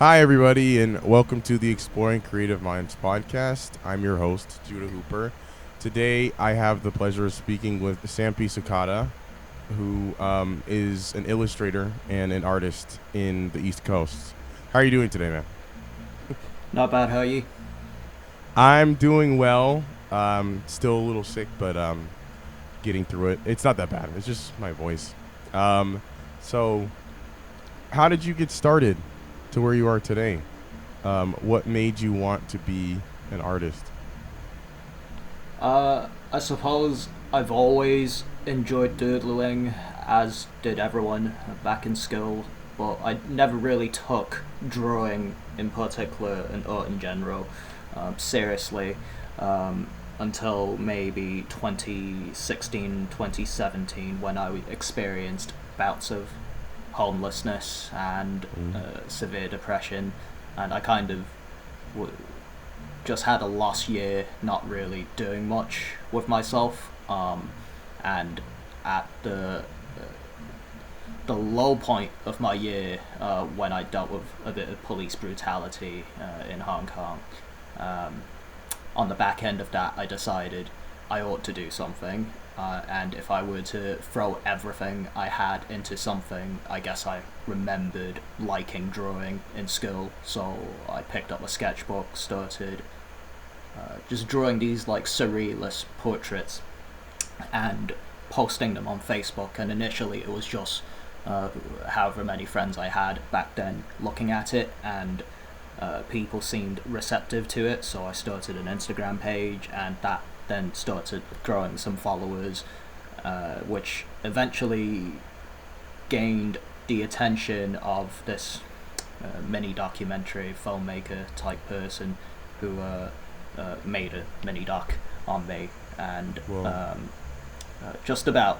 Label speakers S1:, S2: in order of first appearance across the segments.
S1: Hi, everybody, and welcome to the Exploring Creative Minds podcast. I'm your host, Judah Hooper. Today, I have the pleasure of speaking with Sampy Sicada, who is an illustrator and an artist in the East Coast. How are you doing today, man?
S2: Not bad, how are you?
S1: I'm doing well. Still a little sick, but getting through it. It's not that bad. It's just my voice. Um, so, how did you get started to where you are today? What made you want to be an artist?
S2: I suppose I've always enjoyed doodling, as did everyone back in school, but I never really took drawing in particular and art in general seriously until maybe 2016, 2017 when I experienced bouts of homelessness and
S1: Mm.
S2: severe depression, and I kind of w- just had a lost year, not really doing much with myself. And at the low point of my year, when I dealt with a bit of police brutality in Hong Kong, um, on the back end of that, I decided I ought to do something. And if I were to throw everything I had into something, I guess I remembered liking drawing in school. So I picked up a sketchbook, started just drawing these like surrealist portraits and posting them on Facebook. And initially, it was just however many friends I had back then looking at it, and people seemed receptive to it. So I started an Instagram page, and that then started growing some followers, which eventually gained the attention of this mini documentary filmmaker type person who made a mini doc on me, and
S1: Well,
S2: just about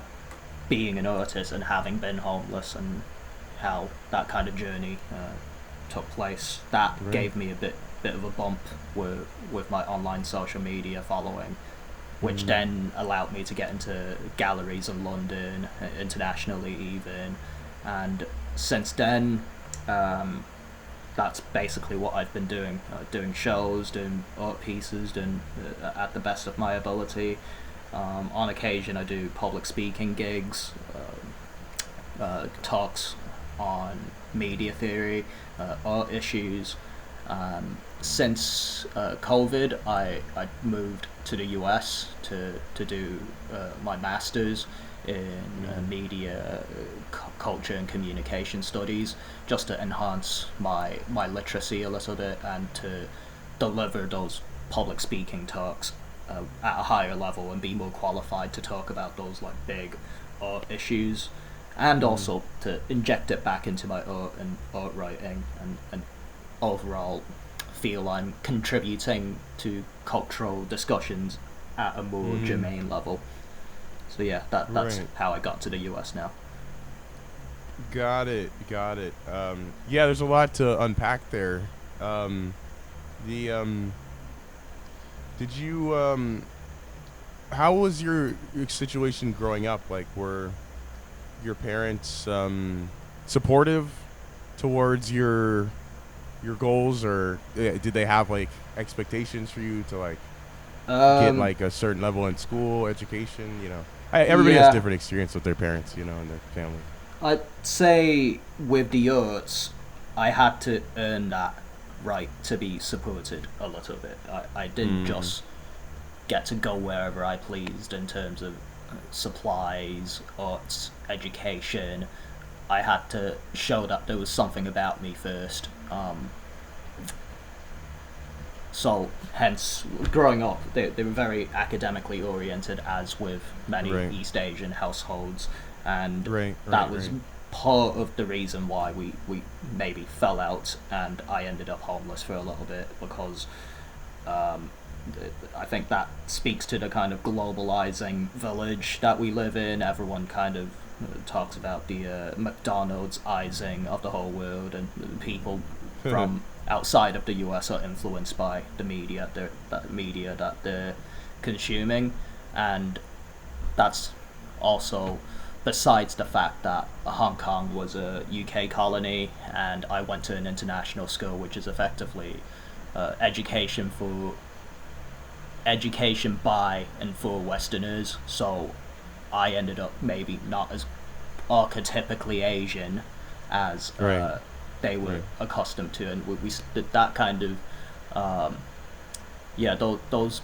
S2: being an artist and having been homeless and how that kind of journey took place. That
S1: right.
S2: gave me a bit of a bump with my online social media following, which
S1: Mm.
S2: then allowed me to get into galleries in London, internationally even, and since then, um, that's basically what I've been doing, doing shows, doing art pieces, doing at the best of my ability. On occasion, I do public speaking gigs, talks on media theory, art issues. Since COVID, I moved to the US to do my master's in
S1: Mm.
S2: media, culture, and communication studies, just to enhance my literacy a little bit and to deliver those public speaking talks at a higher level and be more qualified to talk about those like big art issues, and
S1: Mm.
S2: also to inject it back into my art and art writing, and overall feel I'm contributing to cultural discussions at a more
S1: Mm.
S2: germane level. So yeah, that's
S1: Right.
S2: how I got to the US now.
S1: Got it. Got it. Yeah, there's a lot to unpack there. Um, the did you how was your situation growing up? Like, were your parents supportive towards your goals, or did they have like expectations for you to like get
S2: Um,
S1: like a certain level in school education? Everybody has
S2: yeah,
S1: different experience with their parents, and their family.
S2: I'd say with the arts, I had to earn that right to be supported a little bit. I didn't
S1: Mm.
S2: just get to go wherever I pleased in terms of supplies, arts, education. I had to show that there was something about me first. So, hence, growing up, they were very academically oriented, as with many
S1: Right.
S2: East Asian households, and
S1: Right.
S2: that
S1: Right.
S2: was
S1: Right.
S2: part of the reason why we maybe fell out, and I ended up homeless for a little bit because um, I think that speaks to the kind of globalizing village that we live in. Everyone kind of talks about the McDonald's-izing of the whole world, and people from outside of the US are influenced by the media that they're consuming, and that's also besides the fact that Hong Kong was a UK colony and I went to an international school, which is effectively education for education by and for Westerners, so I ended up maybe not as archetypically Asian as
S1: Right.
S2: they were
S1: Right.
S2: accustomed to, and we that kind of yeah, those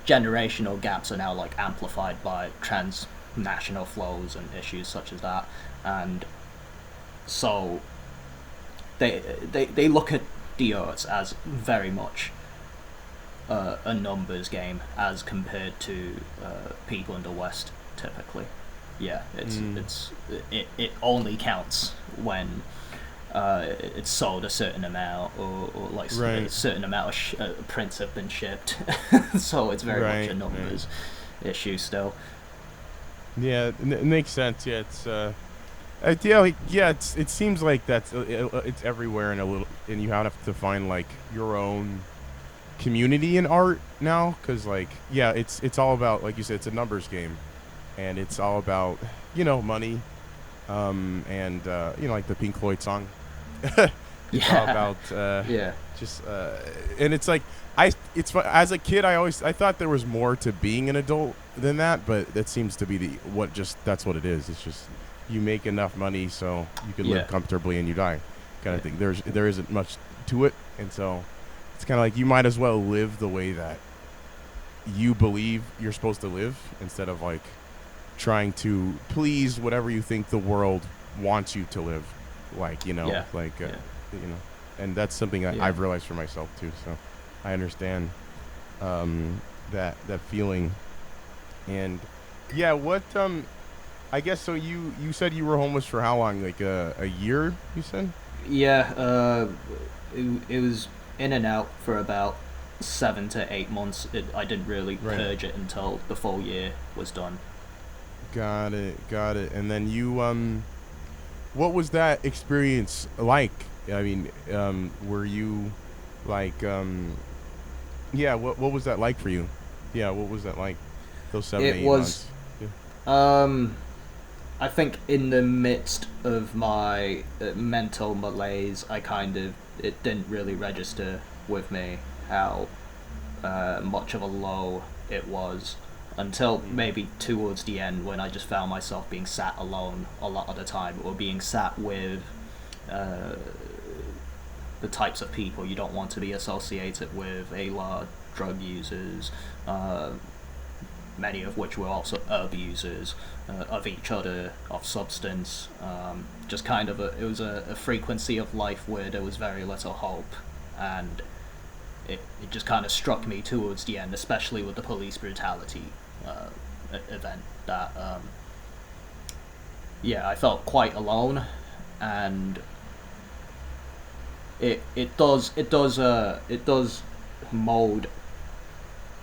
S2: generational gaps are now like amplified by transnational flows and issues such as that, and so they look at the arts as very much a numbers game as compared to people in the West typically. Yeah,
S1: Mm.
S2: it only counts when it's sold a certain amount, or like a
S1: Right.
S2: certain amount of prints have been shipped. So it's very much a
S1: Right. Right.
S2: numbers issue still.
S1: Yeah, it makes sense. Yeah, yeah, like, yeah. It seems like it's everywhere in a little, and you have to find like your own community in art now, because like, yeah, it's all about, like you said, it's a numbers game, and it's all about, money, and like the Pink Floyd song. It's all
S2: Yeah,
S1: about
S2: yeah,
S1: just and it's like, as a kid, I thought there was more to being an adult than that, but that seems to be that's what it is. It's just you make enough money so you can live
S2: yeah,
S1: comfortably and you die, kind
S2: yeah,
S1: of thing. There isn't much to it, and so it's kind of like you might as well live the way that you believe you're supposed to live, instead of like trying to please whatever you think the world wants you to live, like,
S2: yeah,
S1: like
S2: yeah,
S1: you know and that's something
S2: yeah.
S1: I've realized for myself too, so I understand that feeling. And yeah, what I guess, so you said you were homeless for how long, like a year, you said?
S2: Yeah, it was in and out for about 7 to 8 months. I didn't really
S1: Right.
S2: purge it until the full year was done.
S1: Got it. And then what was that experience like? I mean, were you like, yeah, what was that like for you? Yeah, what was that like? Those seven to
S2: It
S1: eight
S2: was,
S1: months. Yeah.
S2: um, I think in the midst of my mental malaise, it didn't really register with me how much of a low it was until
S1: Mm.
S2: maybe towards the end, when I just found myself being sat alone a lot of the time, or being sat with uh, the types of people you don't want to be associated with, a lot of drug users, uh, many of which were also abusers of each other, of substance. Just kind of it was a frequency of life where there was very little hope, and it just kind of struck me towards the end, especially with the police brutality uh, event. That yeah, I felt quite alone, and it does mold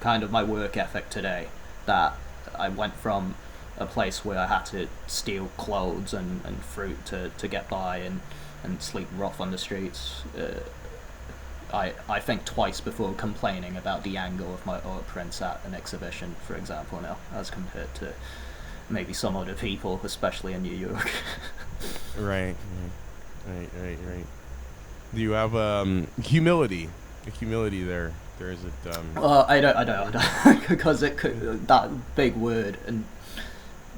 S2: kind of my work ethic today. That I went from a place where I had to steal clothes and fruit to get by, and sleep rough on the streets. I think twice before complaining about the angle of my art prints at an exhibition, for example, now, as compared to maybe some other people, especially in New York.
S1: Right. Right. Do you have humility? Humility there. There is it
S2: I don't, because it could, that big word and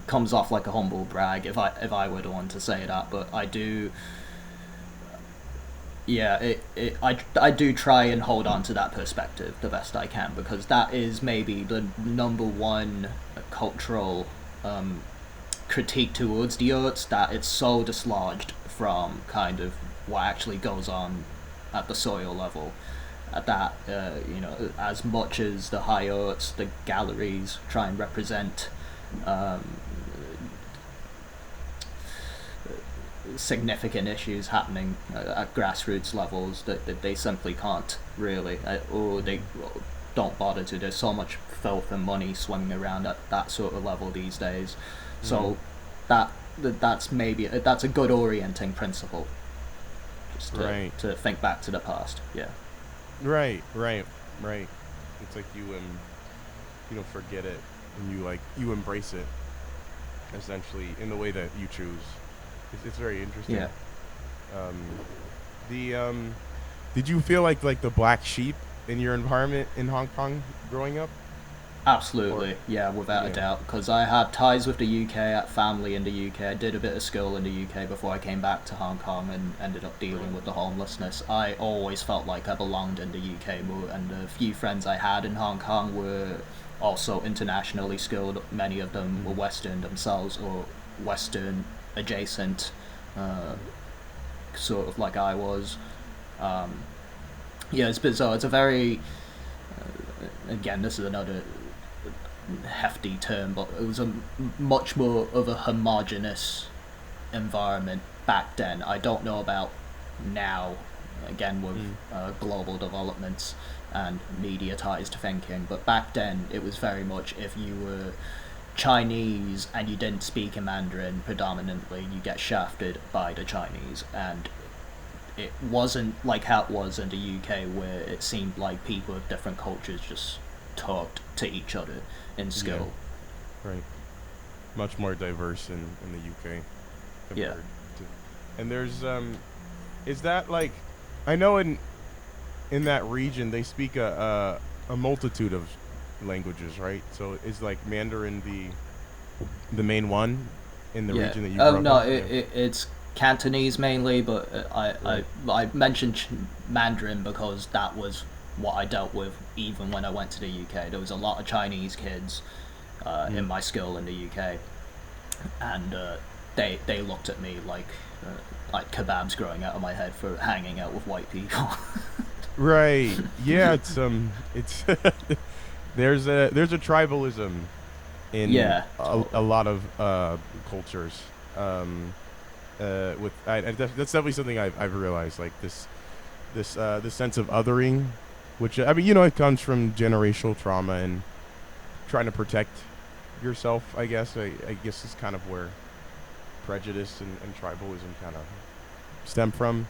S2: comes off like a humble brag if I were the one to say that, but I do. Yeah, I do try and hold on to that perspective the best I can, because that is maybe the number one cultural um, critique towards the arts, that it's so dislodged from kind of what actually goes on at the soil level. That as much as the high arts, the galleries try and represent um, significant issues happening at grassroots levels, that they simply can't really, or they don't bother to. There's so much filth and money swinging around at that sort of level these days.
S1: mm.
S2: So that that's a good orienting principle, just
S1: Right.
S2: to think back to the past. Yeah,
S1: Right. It's like you don't forget it, and you embrace it. essentially, in the way that you choose. It's very interesting.
S2: Yeah.
S1: Um, the did you feel like the black sheep in your environment in Hong Kong growing up? Or
S2: Absolutely, yeah, without a
S1: yeah,
S2: doubt. Because I had ties with the UK, had family in the UK. I did a bit of school in the UK before I came back to Hong Kong and ended up dealing
S1: right.
S2: with the homelessness. I always felt like I belonged in the UK more, and the few friends I had in Hong Kong were also internationally skilled. Many of them were
S1: Mm,
S2: Western themselves or Western adjacent, uh, sort of like I was. Um, yeah, it's bizarre. It's a very, again, this is another hefty term, but it was a much more of a homogenous environment back then. I don't know about now, again with
S1: mm,
S2: global developments and mediatized thinking, but back then it was very much if you were Chinese and you didn't speak in Mandarin predominantly, you get shafted by the Chinese, and it wasn't like how it was in the UK where it seemed like people of different cultures just talked to each other in
S1: yeah,
S2: school.
S1: right. Much more diverse in the UK
S2: Yeah.
S1: compared to. And there's is that like, I know in that region they speak a multitude of languages, right? So is like Mandarin the main one in the
S2: Yeah.
S1: region that you
S2: Oh
S1: grew up
S2: no,
S1: in? Yeah.
S2: it's Cantonese mainly, but
S1: Right.
S2: I mentioned Mandarin because that was what I dealt with even when I went to the UK. There was a lot of Chinese kids in
S1: Mm.
S2: my school in the UK, and they looked at me like kebabs growing out of my head for hanging out with white people.
S1: Right. Yeah, it's there's a tribalism in
S2: Yeah,
S1: a
S2: totally.
S1: lot of cultures. With that's definitely something I've realized, like this sense of othering, which I mean, it comes from generational trauma and trying to protect yourself. I guess is kind of where prejudice and tribalism kind of stem from,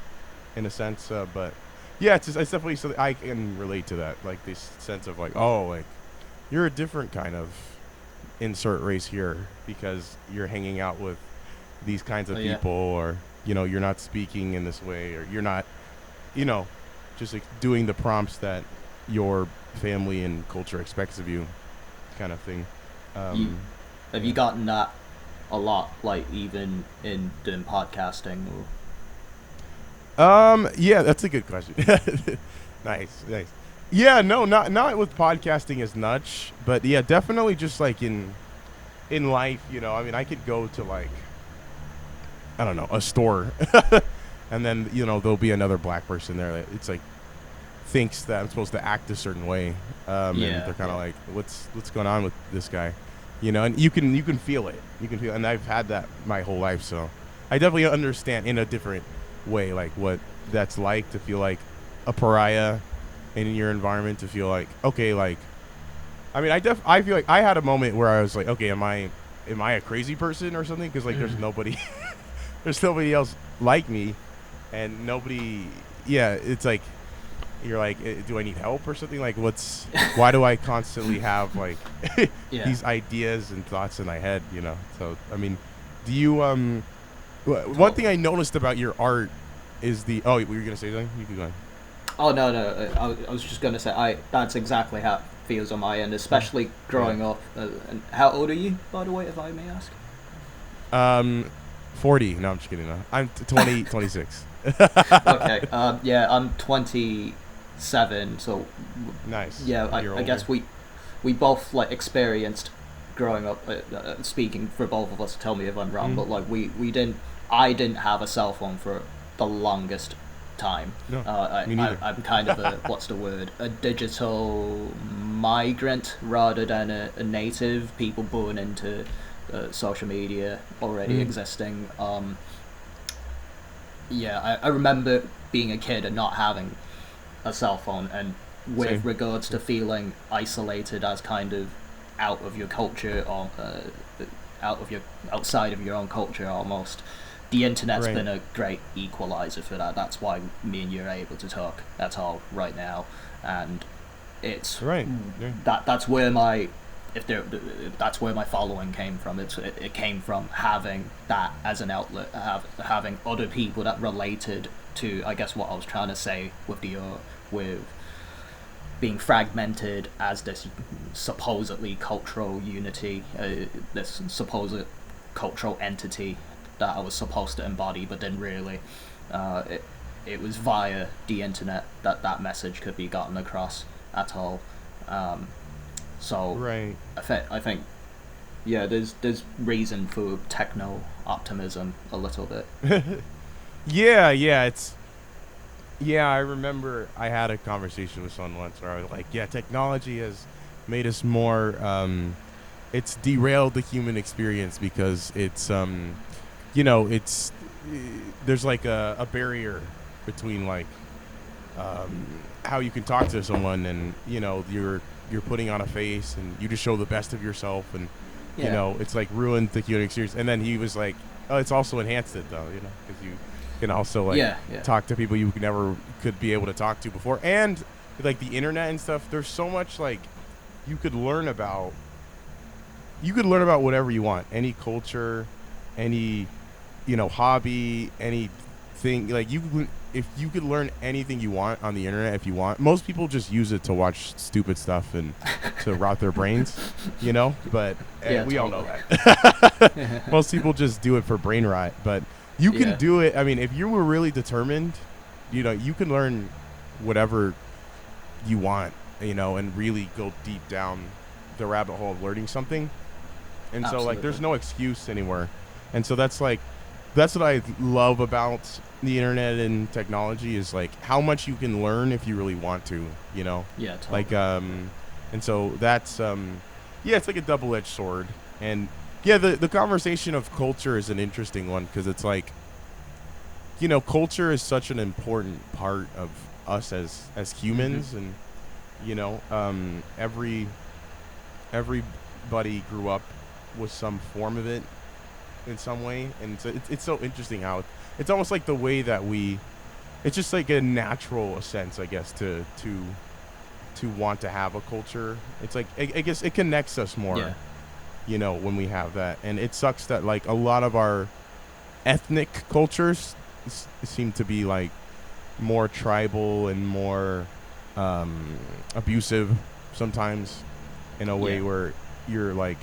S1: in a sense. But yeah, it's definitely something I can relate to, that, like this sense of like, oh, like you're a different kind of insert race here because you're hanging out with these kinds
S2: Oh
S1: of
S2: yeah.
S1: people, or you're not speaking in this way, or you're not, you know just like doing the prompts that your family and culture expects of you, kind of thing.
S2: You have you
S1: Yeah.
S2: gotten that a lot, like even in doing podcasting or
S1: Yeah, that's a good question. Nice, nice. Yeah, no, not with podcasting as much, but yeah, definitely just like in life. I mean, I could go to, like, I don't know, a store, and then there'll be another black person there that it's like thinks that I'm supposed to act a certain way, and
S2: yeah,
S1: they're kind of
S2: yeah.
S1: like, what's going on with this guy, and you can feel it, and I've had that my whole life, so I definitely understand in a different way, like what that's like to feel like a pariah in your environment, to feel like, okay, like, I mean, I feel like I had a moment where I was like, okay, am I a crazy person or something, because like there's nobody there's nobody else like me, and nobody, yeah, it's like you're like, do I need help or something? Like, why do I constantly have like
S2: Yeah.
S1: these ideas and thoughts in my head? So I mean, do you one thing
S2: Totally.
S1: I noticed about your art is the, oh, were you gonna say something? You can go on.
S2: Oh no, no. I was just gonna say I that's exactly how it feels on my end,
S1: Oh,
S2: especially
S1: yeah.
S2: growing up. And how old are you, by the way, if I may ask?
S1: um 40. No, I'm just kidding. No. I'm 20, 26.
S2: Okay. Yeah, I'm 27. So
S1: Nice.
S2: yeah,
S1: Oh, you're
S2: I
S1: older.
S2: guess we both like experienced growing up. Speaking for both of us, tell me if I'm wrong,
S1: Mm.
S2: but like we didn't. I didn't have a cell phone for the longest time.
S1: No, me neither.
S2: I'm kind of a what's the word, a digital migrant rather than a native. People born into social media already
S1: Mm.
S2: existing. Yeah, I remember being a kid and not having a cell phone, and with
S1: Same.
S2: regards to
S1: Same.
S2: feeling isolated as kind of out of your culture or out of your outside of your own culture almost. The internet's
S1: Right.
S2: been a great equalizer for that. That's why me and you are able to talk at all right now, and it's
S1: Right. Yeah.
S2: that's where my if there, that's where my following came from. It came from having that as an outlet, having other people that related to, I guess, what I was trying to say with with being fragmented as this supposedly cultural unity, this supposed cultural entity that I was supposed to embody, but then really, it was via the internet that that message could be gotten across at all. So
S1: Right.
S2: I think yeah, there's reason for techno optimism a little bit.
S1: Yeah, yeah, it's yeah, I remember I had a conversation with someone once where I was like, yeah, technology has made us more it's derailed the human experience because it's it's there's like a barrier between like how you can talk to someone and you're putting on a face and you just show the best of yourself and
S2: Yeah,
S1: it's like ruined the human experience. And then he was like, oh, it's also enhanced it though, because you can also like
S2: yeah, yeah,
S1: talk to people you never could be able to talk to before. And like the internet and stuff, there's so much like you could learn about whatever you want, any culture, any hobby, anything. Like if you could learn anything you want on the internet if you want. Most people just use it to watch stupid stuff and to rot their brains, but
S2: yeah,
S1: we all know
S2: totally.
S1: that. Most people just do it for brain rot, but you can
S2: Yeah,
S1: do it. I mean, if you were really determined, you can learn whatever you want, and really go deep down the rabbit hole of learning something. And so like
S2: absolutely.
S1: there's no excuse anywhere. And so that's what I love about the internet and technology is like how much you can learn if you really want to,
S2: Yeah,
S1: like
S2: totally.
S1: and so that's yeah, it's like a double-edged sword. And yeah, the conversation of culture is an interesting one because it's like culture is such an important part of us as
S2: Mhm.
S1: humans. And everybody grew up with some form of it in some way. And so it's so interesting how it's almost like the way that it's just like a natural sense, I guess, to want to have a culture. It's like I guess it connects us more,
S2: Yeah,
S1: when we have that. And it sucks that like a lot of our ethnic cultures seem to be like more tribal and more abusive sometimes, in a way
S2: yeah,
S1: where you're like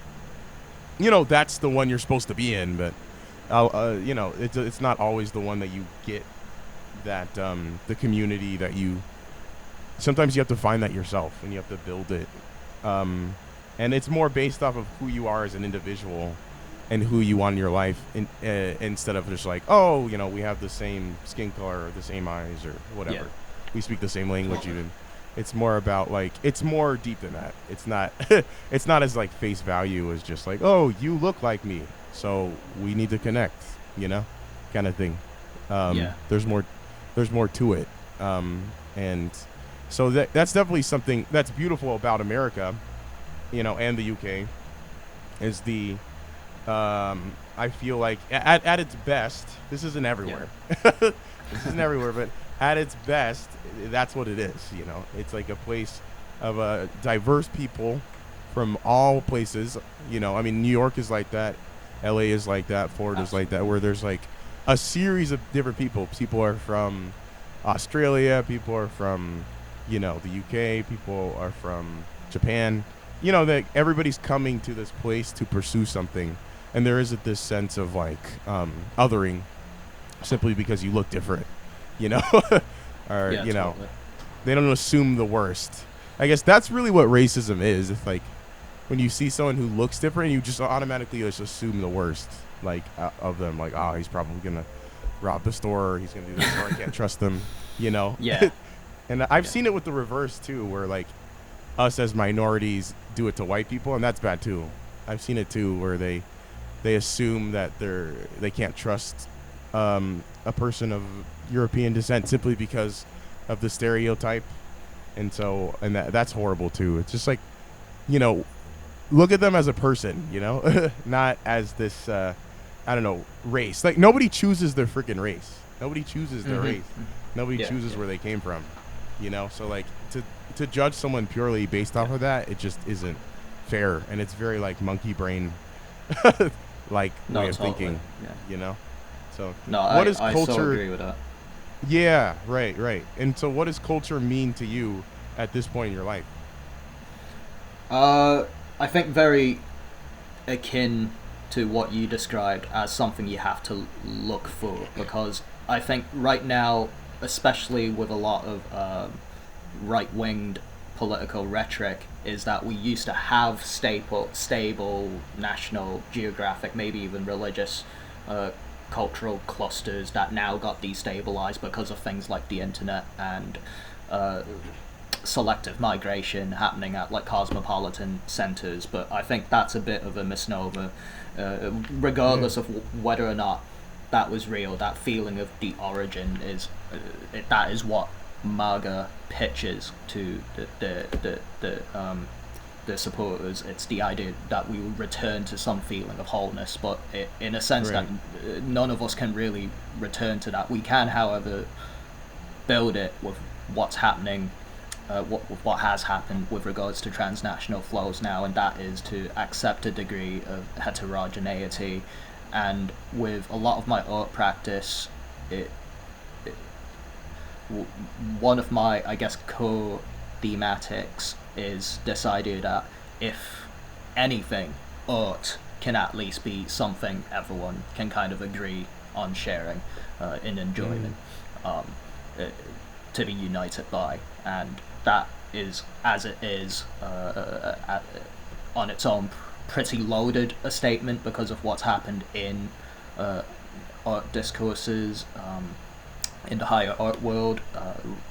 S1: that's the one you're supposed to be in, but it's not always the one that you get, that the community that you sometimes you have to find that yourself and you have to build it. And it's more based off of who you are as an individual and who you want in your life, instead of just like, oh, we have the same skin color or the same eyes or
S2: yeah,
S1: whatever, we speak the same language
S2: totally.
S1: even. It's more about like it's more deep than that. It's not it's not as like face value as just like, oh, you look like me, so we need to connect, kind of thing.
S2: Yeah,
S1: There's more to it. And so that's definitely something that's beautiful about America, and the UK, is I feel like at its best, this isn't
S2: yeah,
S1: everywhere. This isn't everywhere, but at its best, that's what it is. It's like a place of diverse people from all places. I mean, New York is like that, LA is like that, Florida is like that,
S2: absolutely.
S1: where there's like a series of different people. People are from Australia, people are from the UK, people are from Japan. That everybody's coming to this place to pursue something, and there isn't this sense of like othering simply because you look different, you know, or
S2: Yeah, totally.
S1: they don't assume the worst. I guess that's really what racism is. It's like when you see someone who looks different, you just automatically just assume the worst, like of them. Like, oh, he's probably gonna rob the store, or he's gonna do this, or I can't trust them, you know.
S2: Yeah,
S1: And I've
S2: yeah,
S1: seen it with the reverse too, where like us as minorities do it to white people, and that's bad too. I've seen it too, where they assume that they can't trust a person of European descent simply because of the stereotype. And so, and that's horrible too. It's just like, you know, look at them as a person, not as this, I don't know, race. Like nobody chooses their freaking race. Nobody chooses their
S2: mhm,
S1: race.
S2: mhm.
S1: Nobody
S2: Yeah,
S1: chooses
S2: yeah,
S1: where they came from, So like to judge someone purely based off
S2: yeah,
S1: of that, it just isn't fair, and it's very like monkey brain like way
S2: No,
S1: of
S2: totally.
S1: thinking,
S2: Yeah.
S1: you know. So
S2: No,
S1: what is
S2: I so
S1: culture?
S2: agree with that.
S1: Yeah, right, right. And so what does culture mean to you at this point in your life?
S2: Uh, I think very akin to what you described as something you have to look for, because I think right now, especially with a lot of right-winged political rhetoric, is that we used to have stable national, geographic, maybe even religious, uh, cultural clusters that now got destabilized because of things like the internet and uh, selective migration happening at like cosmopolitan centers. But I think that's a bit of a misnomer,
S1: Yeah,
S2: regardless of whether or not that was real. That feeling of the origin is that is what MAGA pitches to the supporters. It's the idea that we will return to some feeling of wholeness, but in a sense that
S1: right.
S2: none of us can really return to that. We can, however, build it with what's happening, what has happened with regards to transnational flows now, and that is to accept a degree of heterogeneity. And with a lot of my art practice, it, it one of my, I guess, core thematics is this idea that if anything, art can at least be something everyone can kind of agree on sharing in
S1: Mm,
S2: enjoyment, um, uh, to be united by. And that is, as it is, on its own, pretty loaded a statement because of what's happened in uh, art discourses. In the higher art world,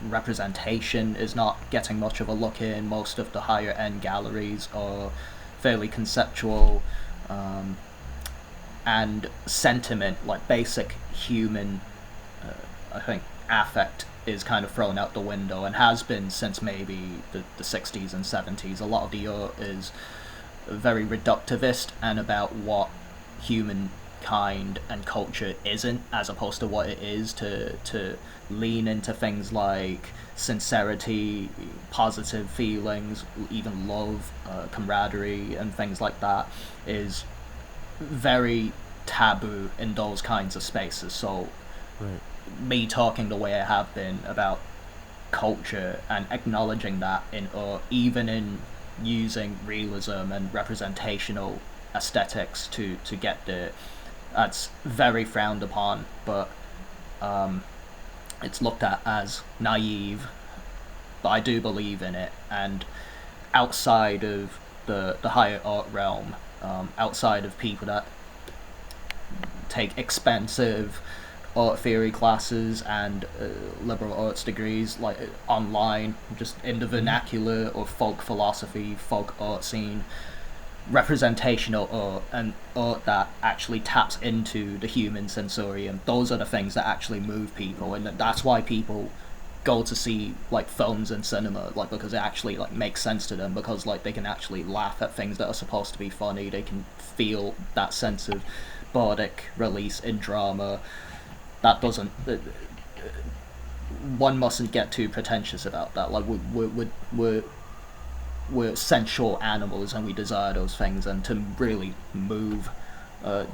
S2: representation is not getting much of a look in. Most of the higher end galleries are fairly conceptual, um, and sentiment, like basic human, I think, affect is kind of thrown out the window and has been since maybe the 60s and 70s. A lot of the art is very reductivist and about what humankind and culture isn't, as opposed to what it is. To lean into things like sincerity, positive feelings, even love, camaraderie, and things like that is very taboo in those kinds of spaces. So
S1: right.
S2: me talking the way I have been about culture and acknowledging that in art, even in using realism and representational aesthetics to get there, that's very frowned upon. But um, it's looked at as naive. But I do believe in it, and outside of the higher art realm, outside of people that take expensive art theory classes and liberal arts degrees, like online, just in the
S1: Mm-hmm.
S2: vernacular or folk philosophy, folk art scene, representational art and art that actually taps into the human sensorium. Those are the things that actually move people, and that's why people go to see like films in cinema, like because it actually like makes sense to them, because like they can actually laugh at things that are supposed to be funny. They can feel that sense of bardic release in drama. That doesn't One mustn't get too pretentious about that. Like we're sensual animals and we desire those things, and to really move uh,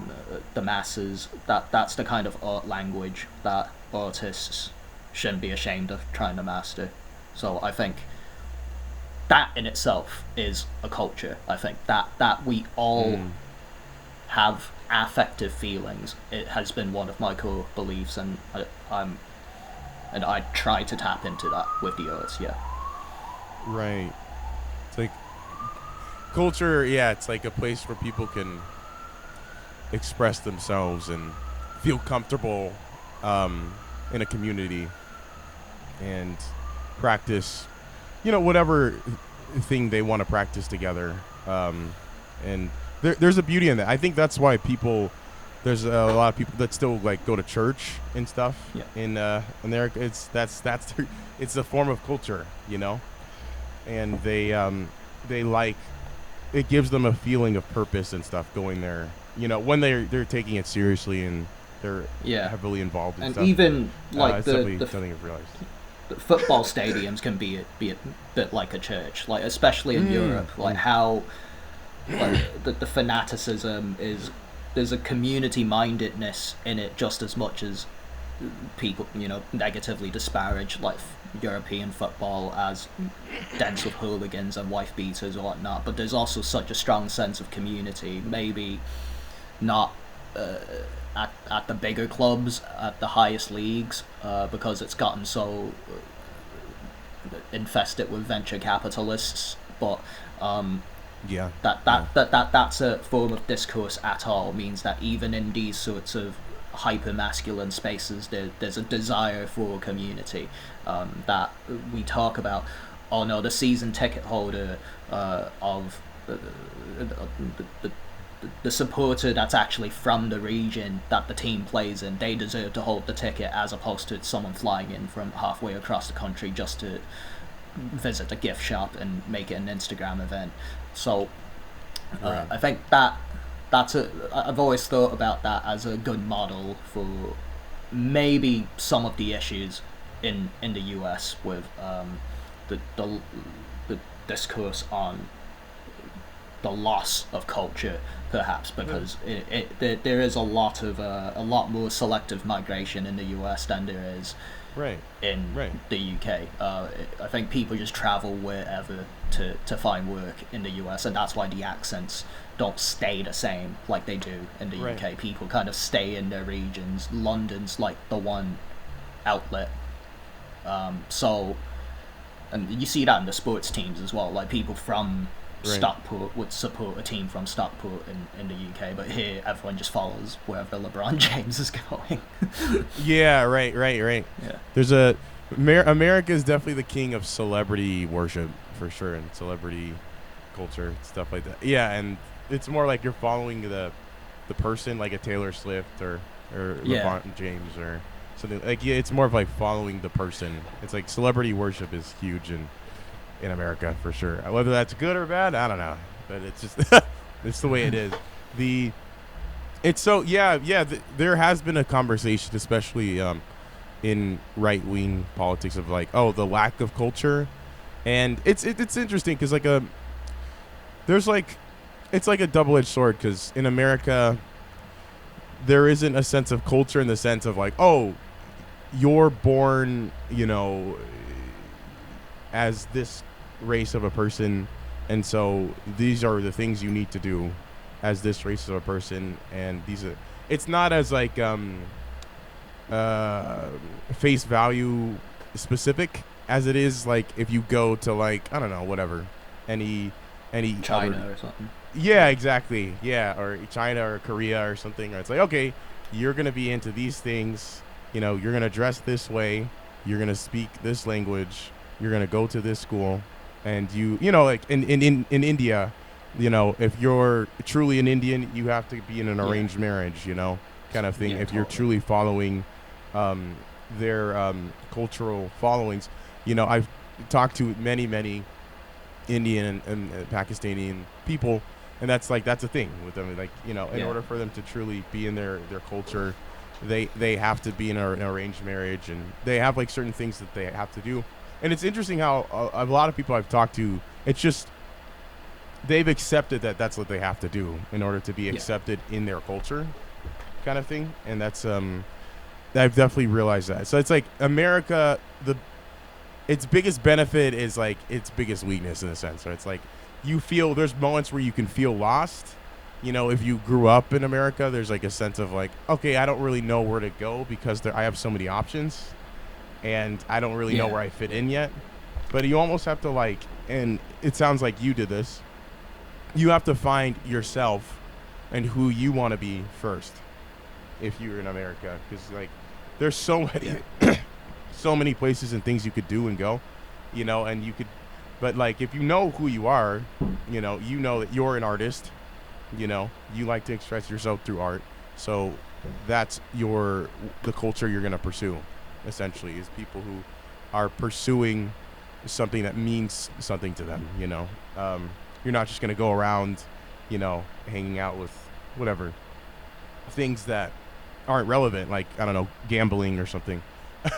S2: the masses, that's the kind of art language that artists shouldn't be ashamed of trying to master. So I think that in itself is a culture. I think that we all
S1: Mm,
S2: have affective feelings. It has been one of my core beliefs, and I try to tap into that with the arts. Yeah.
S1: right. It's like culture. Yeah, it's like a place where people can express themselves and feel comfortable in a community and practice, whatever thing they want to practice together. And there's a beauty in that. I think that's why there's a lot of people that still like go to church and stuff
S2: Yeah.
S1: in America. It's a form of culture, and they like it gives them a feeling of purpose and stuff going there. When they're taking it seriously and they're
S2: Yeah.
S1: heavily involved and
S2: And
S1: stuff.
S2: even like
S1: It's definitely something I've realized.
S2: the football stadiums can be a bit like a church, like especially in
S1: Mm,
S2: Europe, like
S1: mm,
S2: how like the fanaticism is, there's a community mindedness in it just as much as people, negatively disparage like European football as dense with hooligans and wife beaters or whatnot. But there's also such a strong sense of community. Maybe not at the bigger clubs, at the highest leagues, because it's gotten so infested with venture capitalists. But
S1: Yeah.
S2: that's a form of discourse at all means that even in these sorts of hyper masculine spaces, there's a desire for community, that we talk about. Oh no, the season ticket holder of the supporter that's actually from the region that the team plays in, they deserve to hold the ticket, as opposed to someone flying in from halfway across the country just to visit a gift shop and make it an Instagram event. So
S1: Right.
S2: I think I've always thought about that as a good model for maybe some of the issues in the US with the, the the discourse on the loss of culture, perhaps because there is a lot more selective migration in the US than there is
S1: Right.
S2: in
S1: Right.
S2: the UK. I think people just travel wherever to find work in the US, and that's why the accents don't stay the same like they do in the
S1: Right.
S2: UK. People kind of stay in their regions. London's like the one outlet. So, and you see that in the sports teams as well. Like people from
S1: Right.
S2: Stockport would support a team from Stockport in the UK, but here everyone just follows wherever LeBron James is going.
S1: Yeah. Right. Right. Right.
S2: Yeah.
S1: There's America is definitely the king of celebrity worship for sure, and celebrity culture, stuff like that. Yeah, and it's more like you're following the person, like a Taylor Swift or
S2: Yeah.
S1: LeBron James or something. Like yeah, it's more of like following the person. It's like celebrity worship is huge in America for sure. Whether that's good or bad, I don't know, but it's just it's the way it is. The it's so yeah. There has been a conversation, especially in right wing politics, of like, oh, the lack of culture, and it's interesting because like there's like it's like a double edged sword because in America there isn't a sense of culture in the sense of like, oh, you're born, as this race of a person, and so these are the things you need to do as this race of a person, and these are. It's not as like uh, face value specific as it is like if you go to like I don't know whatever any
S2: China
S1: other
S2: or something.
S1: yeah exactly yeah or China or Korea or something or it's like okay you're gonna be into these things you're gonna dress this way you're gonna speak this language you're gonna go to this school and like in India if you're truly an Indian you have to be in an
S2: Yeah.
S1: arranged marriage kind of thing
S2: Yeah.
S1: if you're
S2: Totally.
S1: truly following their cultural followings. I've talked to many Indian and Pakistani people, and that's a thing with them. Like in
S2: Yeah.
S1: order for them to truly be in their culture, they have to be in an arranged marriage, and they have like certain things that they have to do. And it's interesting how a lot of people I've talked to, it's just they've accepted that that's what they have to do in order to be
S2: Yeah.
S1: accepted in their culture, kind of thing. And that's I've definitely realized that. So it's like America, its biggest benefit is like its biggest weakness in a sense. So it's like you feel there's moments where you can feel lost. If you grew up in America, there's like a sense of like, okay, I don't really know where to go because I have so many options, and I don't really know
S2: Yeah.
S1: where I fit in yet. But you almost have to like, and it sounds like you did this. You have to find yourself and who you want to be first if you're in America, because like there's so many
S2: Yeah.
S1: so many places and things you could do and go, and you could, but like if you know who you are, you know that you're an artist, you like to express yourself through art, so that's the culture you're gonna pursue, essentially, is people who are pursuing something that means something to them, you're not just gonna go around, hanging out with whatever things that aren't relevant, like I don't know, gambling or something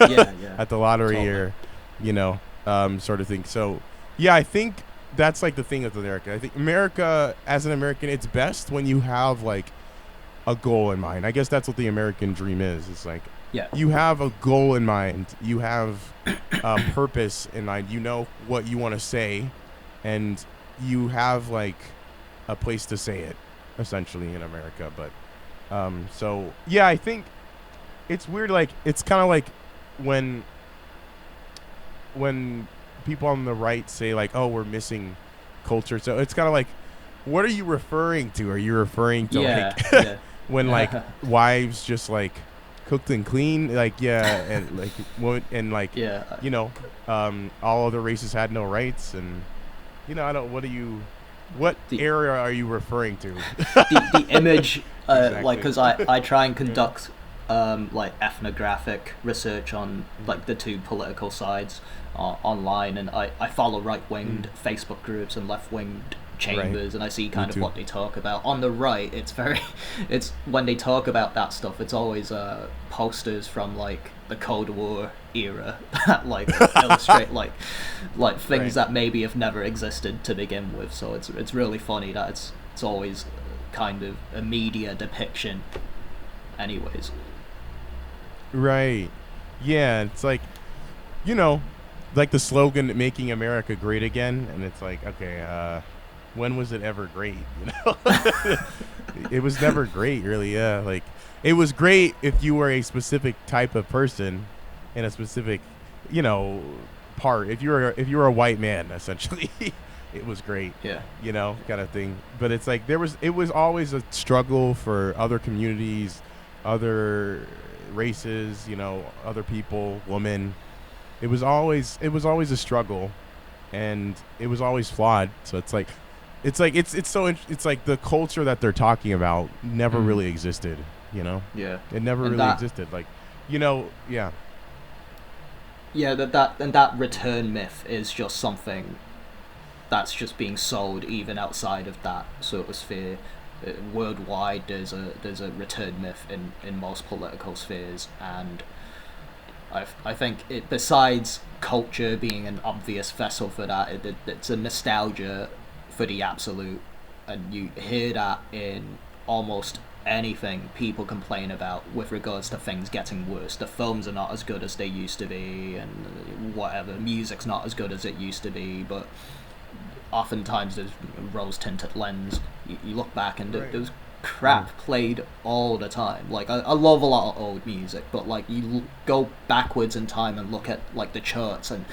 S2: Yeah. Yeah.
S1: at the lottery
S2: Totally.
S1: or sort of thing. So yeah, I think that's like the thing with America. I think America, as an American, it's best when you have like a goal in mind. I guess that's what the American dream is. It's like
S2: Yeah.
S1: you have a goal in mind. You have a purpose in mind. You know what you want to say, and you have like a place to say it, essentially in America. But so yeah, I think it's weird. Like it's kind of like when when people on the right say like, "Oh, we're missing culture." So it's kind of like, what are you referring to? Are you referring to
S2: Yeah.
S1: like when like wives just like cooked and clean, like yeah, and like and like
S2: Yeah.
S1: you know, all other races had no rights, and you know, I don't. What do you? What
S2: The
S1: area are you referring to?
S2: the image, like,
S1: Exactly.
S2: because I try and conduct like ethnographic research on like the two political sides online, and I follow right-winged Facebook groups and left-winged chambers, and I see kind of
S1: too.
S2: what they talk about. On the right, it's very, it's when they talk about that stuff, it's always posters from like the Cold War era that like illustrate like things
S1: Right.
S2: that maybe have never existed to begin with. So it's really funny that it's always kind of a media depiction, anyways.
S1: Right. Yeah, it's like, you know, like the slogan "Making America Great Again," and it's like, okay, when was it ever great? You know, it was never great, really. Yeah, like it was great if you were a specific type of person in a specific, you know, part. If you were a white man, essentially, it was great.
S2: Yeah.
S1: You know, kind of thing. But it's like it was always a struggle for other communities, other races, you know, other people, women. It was always a struggle, and it was always flawed. So it's like the culture that they're talking about never
S2: Mm.
S1: really existed. You know,
S2: Yeah.
S1: it never
S2: And
S1: really
S2: that
S1: existed. Like, you know, yeah,
S2: yeah that return myth is just something that's just being sold even outside of that sort of sphere. Worldwide, there's a return myth in most political spheres, and I think it, besides culture being an obvious vessel for that, it's a nostalgia for the absolute, and you hear that in almost anything people complain about with regards to things getting worse. The films are not as good as they used to be, and whatever, music's not as good as it used to be, but oftentimes there's rose tinted lens. You look back and
S1: right.
S2: there's crap played all the time. Like I love a lot of old music, but like you go backwards in time and look at like the charts, and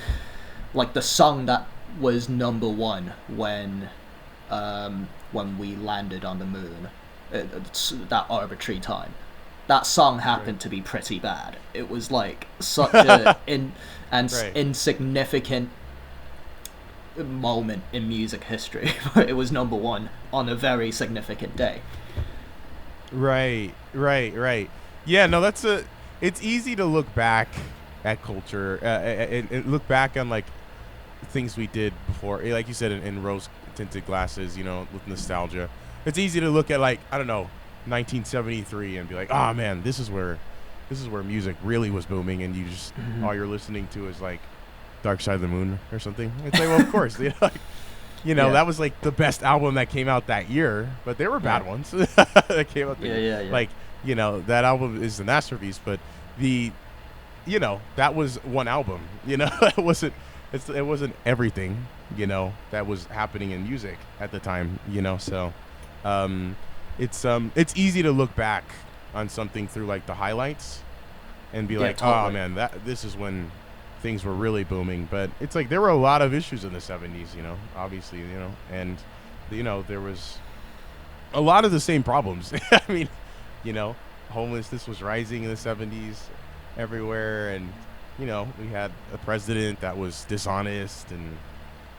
S2: like the song that was number one when we landed on the moon, it's that arbitrary time. That song happened
S1: Right.
S2: to be pretty bad. It was like such a
S1: Right.
S2: insignificant moment in music history, but it was number one on a very significant day.
S1: Right, right, right. Yeah, no, that's a. It's easy to look back at culture, and look back on like things we did before, like you said, in rose tinted glasses. You know, with nostalgia. It's easy to look at like I don't know, 1973, and be like, oh man, this is where music really was booming, and you just all you're listening to is like Dark Side of the Moon or something. It's like, well, of course, you know, like,
S2: Yeah.
S1: that was like the best album that came out that year, but there were bad ones that came out.
S2: Yeah.
S1: Like, you know, that album is the masterpiece, but the, you know, that was one album. You know, it wasn't everything. You know, that was happening in music at the time. You know, so it's easy to look back on something through like the highlights and be
S2: Yeah,
S1: like, oh
S2: totally.
S1: man, this is when things were really booming. But it's like there were a lot of issues in the 70s, you know, obviously, you know, and you know there was a lot of the same problems. I mean, you know, homelessness was rising in the 70s everywhere, and you know we had a president that was dishonest, and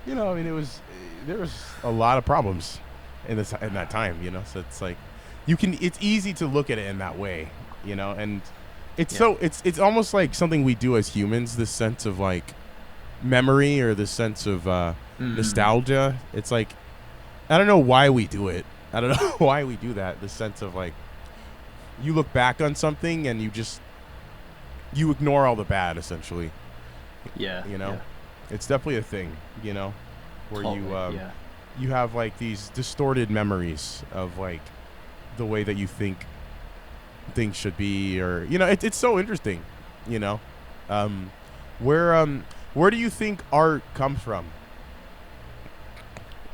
S1: you know, I mean, there was a lot of problems in that time, you know. So it's like it's easy to look at it in that way, you know, and
S2: Yeah.
S1: it's almost like something we do as humans, this sense of like memory or this sense of nostalgia. It's like I don't know why we do it. I don't know why we do that. The sense of like you look back on something and you ignore all the bad, essentially.
S2: Yeah.
S1: You know,
S2: Yeah.
S1: it's definitely a thing. You know, where
S2: Totally, yeah.
S1: you have like these distorted memories of like the way that you think things should be, or it's so interesting, you know. Um, where where do you think art comes from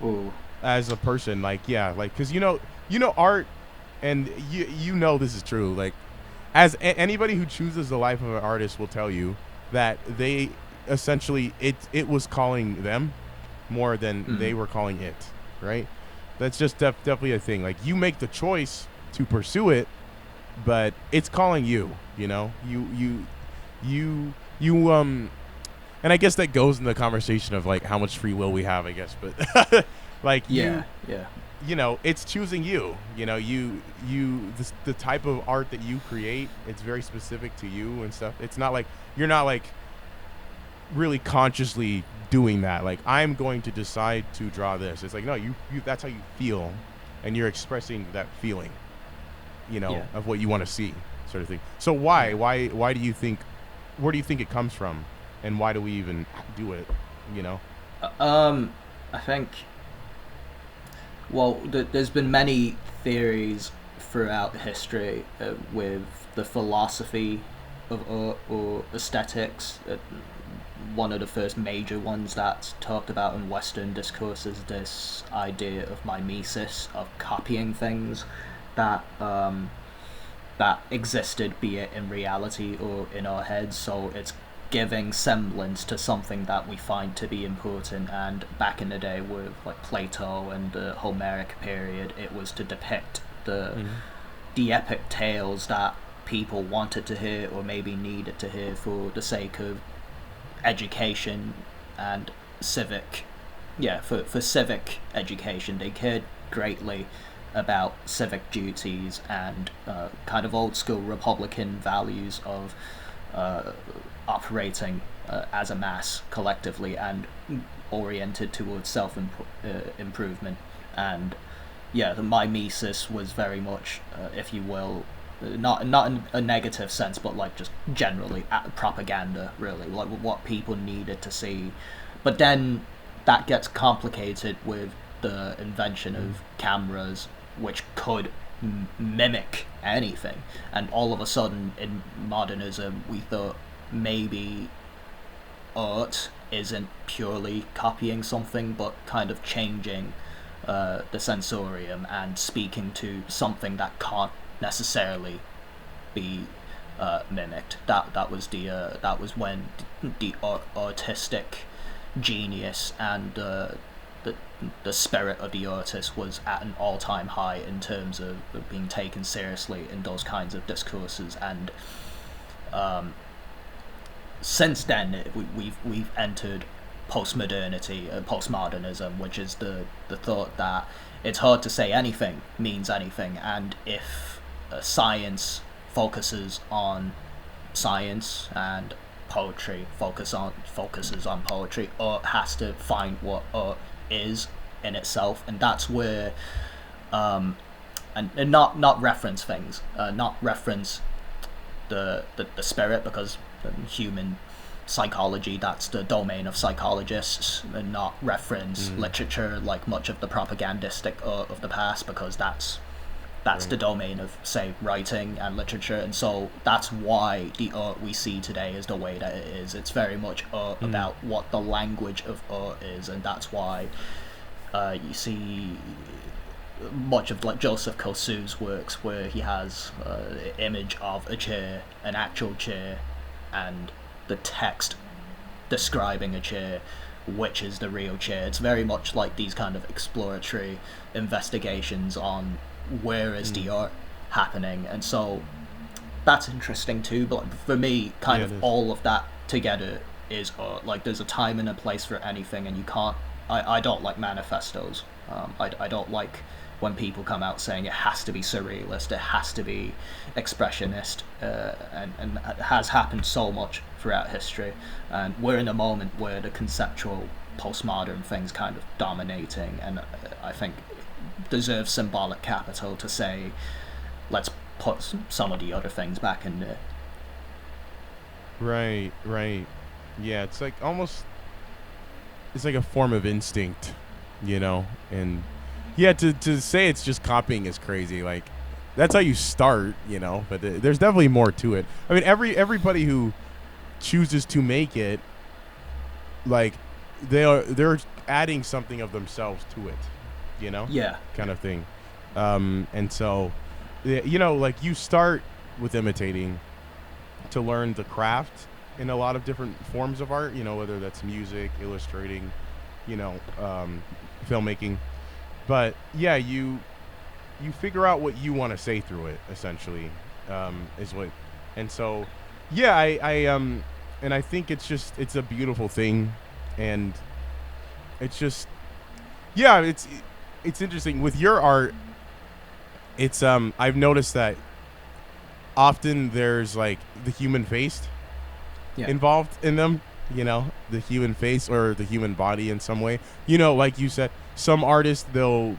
S2: Ooh.
S1: as a person? Like, yeah, like because art, and this is true. Like, as anybody who chooses the life of an artist will tell you that they essentially it was calling them more than
S2: Mm.
S1: they were calling it, right? That's just definitely a thing. Like, you make the choice to pursue it, but it's calling you. You and I guess that goes in the conversation of like how much free will we have, I guess. But like
S2: Yeah, yeah,
S1: it's choosing you. The type of art that you create, it's very specific to you and stuff. It's not like you're not like really consciously doing that. Like, I'm going to decide to draw this. It's like, no, you that's how you feel, and you're expressing that feeling,
S2: yeah,
S1: of what you want to see, sort of thing. So
S2: yeah.
S1: why do you think, where do you think it comes from, and why do we even do it? You know.
S2: I think, well, there's been many theories throughout history with the philosophy of art or aesthetics. One of the first major ones that's talked about in Western discourse is this idea of mimesis, of copying things that that existed, be it in reality or in our heads. So it's giving semblance to something that we find to be important. And back in the day with like Plato and the Homeric period, it was to depict
S1: Mm-hmm.
S2: the epic tales that people wanted to hear or maybe needed to hear for the sake of education and civic, for civic education. They cared greatly about civic duties and kind of old school Republican values of uh, operating as a mass collectively and oriented towards self improvement. And yeah, the mimesis was very much, if you will, not in a negative sense, but like just generally propaganda, really, like what people needed to see. But then that gets complicated with the invention
S1: Mm-hmm.
S2: of cameras, which could mimic anything. And all of a sudden, in modernism, we thought maybe art isn't purely copying something, but kind of changing the sensorium and speaking to something that can't necessarily be mimicked. That was when the artistic genius and the the spirit of the artist was at an all time high in terms of being taken seriously in those kinds of discourses. And um, since then, we've entered postmodernity, postmodernism, which is the thought that it's hard to say anything means anything, and if science focuses on science and poetry focuses on poetry, art has to find what art is in itself, and that's where and not reference things, not reference the spirit, because human psychology, that's the domain of psychologists, and not reference
S1: Mm.
S2: literature like much of the propagandistic art of the past, because that's
S1: Right.
S2: the domain of, say, writing and literature. And so that's why the art we see today is the way that it is. It's very much art
S1: Mm.
S2: about what the language of art is, and that's why you see much of like Joseph Kosu's works, where he has an image of a chair, an actual chair, and the text describing a chair, which is the real chair. It's very much like these kind of exploratory investigations on where is
S1: Mm.
S2: the art happening. And so that's interesting too. But for me, kind
S1: Yeah, it
S2: of
S1: is.
S2: all of that together is art. Like, there's a time and a place for anything, and you can't. I don't like manifestos. I don't like when people come out saying it has to be surrealist, it has to be expressionist, and it has happened so much throughout history. And we're in a moment where the conceptual postmodern thing's kind of dominating, and I think deserves symbolic capital to say, let's put some of the other things back in there.
S1: Right. Right. Yeah, it's like almost it's like a form of instinct, and yeah, to say it's just copying is crazy. Like that's how you start, but there's definitely more to it. I mean, everybody who chooses to make it, like they're adding something of themselves to it,
S2: Yeah.
S1: kind of thing. And so, like you start with imitating to learn the craft in a lot of different forms of art, whether that's music, illustrating, filmmaking. But yeah, you figure out what you want to say through it, essentially, is what. And so, yeah, and I think it's a beautiful thing, and it's just, yeah, it's interesting with your art. It's I've noticed that often there's like the human face
S2: Yeah.
S1: involved in them, the human face or the human body in some way. Like you said, some artists they'll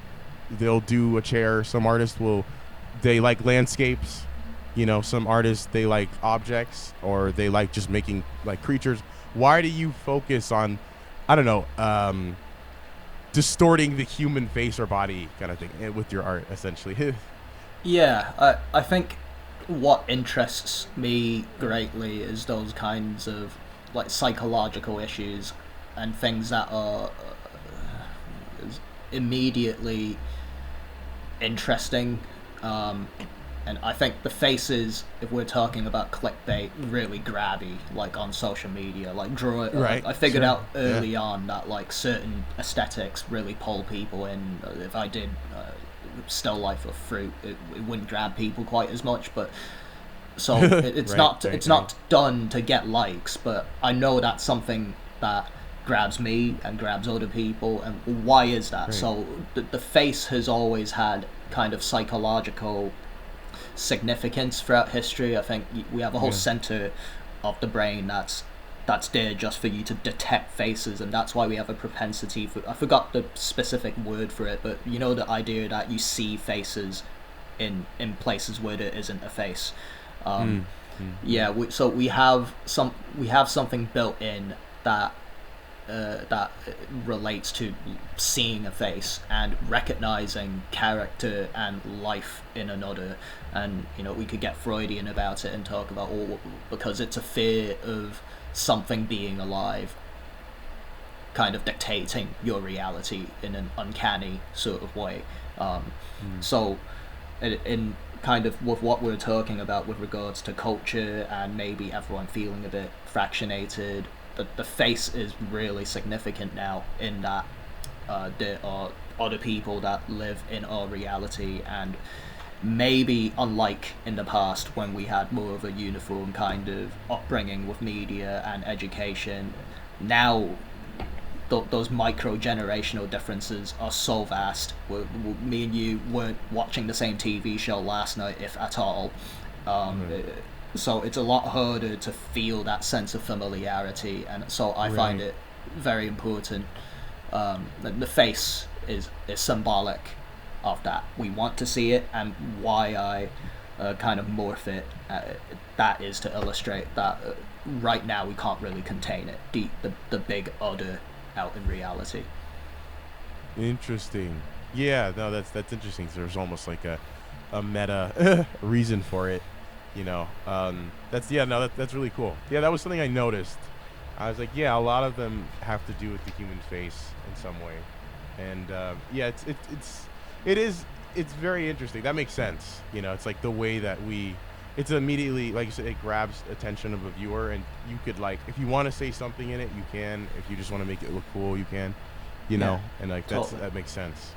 S1: do a chair, some artists they like landscapes, some artists they like objects, or they like just making like creatures. Why do you focus on, I don't know, distorting the human face or body kind of thing with your art, essentially?
S2: Yeah, I think what interests me greatly is those kinds of like psychological issues and things that are immediately interesting. And I think the faces, if we're talking about clickbait, really grabby, like on social media. Like draw it.
S1: Right.
S2: I figured
S1: Sure.
S2: out early
S1: Yeah.
S2: on that like certain aesthetics really pull people in. If I did still life of fruit, it wouldn't grab people quite as much. But so it's
S1: Right,
S2: not
S1: right,
S2: it's
S1: right.
S2: not done to get likes, but I know that's something that grabs me and grabs other people. And why is that?
S1: Right.
S2: So the face has always had kind of psychological significance throughout history. I think we have a whole
S1: Yeah.
S2: center of the brain that's there just for you to detect faces, and that's why we have a propensity for, I forgot the specific word for it, but the idea that you see faces in places where there isn't a face. Yeah, so we have something built in that that relates to seeing a face and recognizing character and life in another. And we could get Freudian about it and talk about because it's a fear of something being alive kind of dictating your reality in an uncanny sort of way. So in kind of with what we're talking about with regards to culture and maybe everyone feeling a bit fractionated, the face is really significant now in that there are other people that live in our reality, and maybe unlike in the past when we had more of a uniform kind of upbringing with media and education, now those micro generational differences are so vast. Me and you weren't watching the same TV show last night, if at all. So it's a lot harder to feel that sense of familiarity, and so I find
S1: Right.
S2: it very important. The face is symbolic of that. We want to see it, and why I kind of morph it. That is to illustrate that right now we can't really contain it. The big other out in reality.
S1: Interesting. Yeah, no, that's interesting. There's almost like a meta reason for it. That's yeah, no, that's really cool. Yeah, that was something I noticed. I was like, yeah, a lot of them have to do with the human face in some way, and yeah, it's very interesting. That makes sense. It's like the way that it's immediately, like you said, it grabs attention of a viewer, and you could, like, if you want to say something in it, you can. If you just want to make it look cool, you can.
S2: Yeah,
S1: And like
S2: totally.
S1: that makes sense.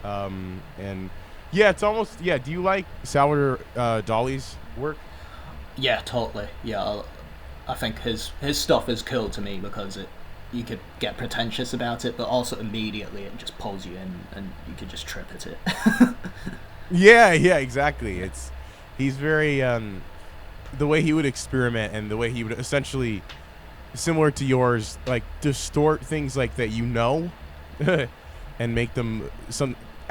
S1: And yeah, it's almost, yeah. Do you like Salvador Dali's work?
S2: Yeah, totally. Yeah, I think his stuff is cool to me because you could get pretentious about it, but also immediately it just pulls you in, and you could just trip at it.
S1: Yeah, yeah, exactly. He's very the way he would experiment, and the way he would essentially, similar to yours, like distort things like that, and make them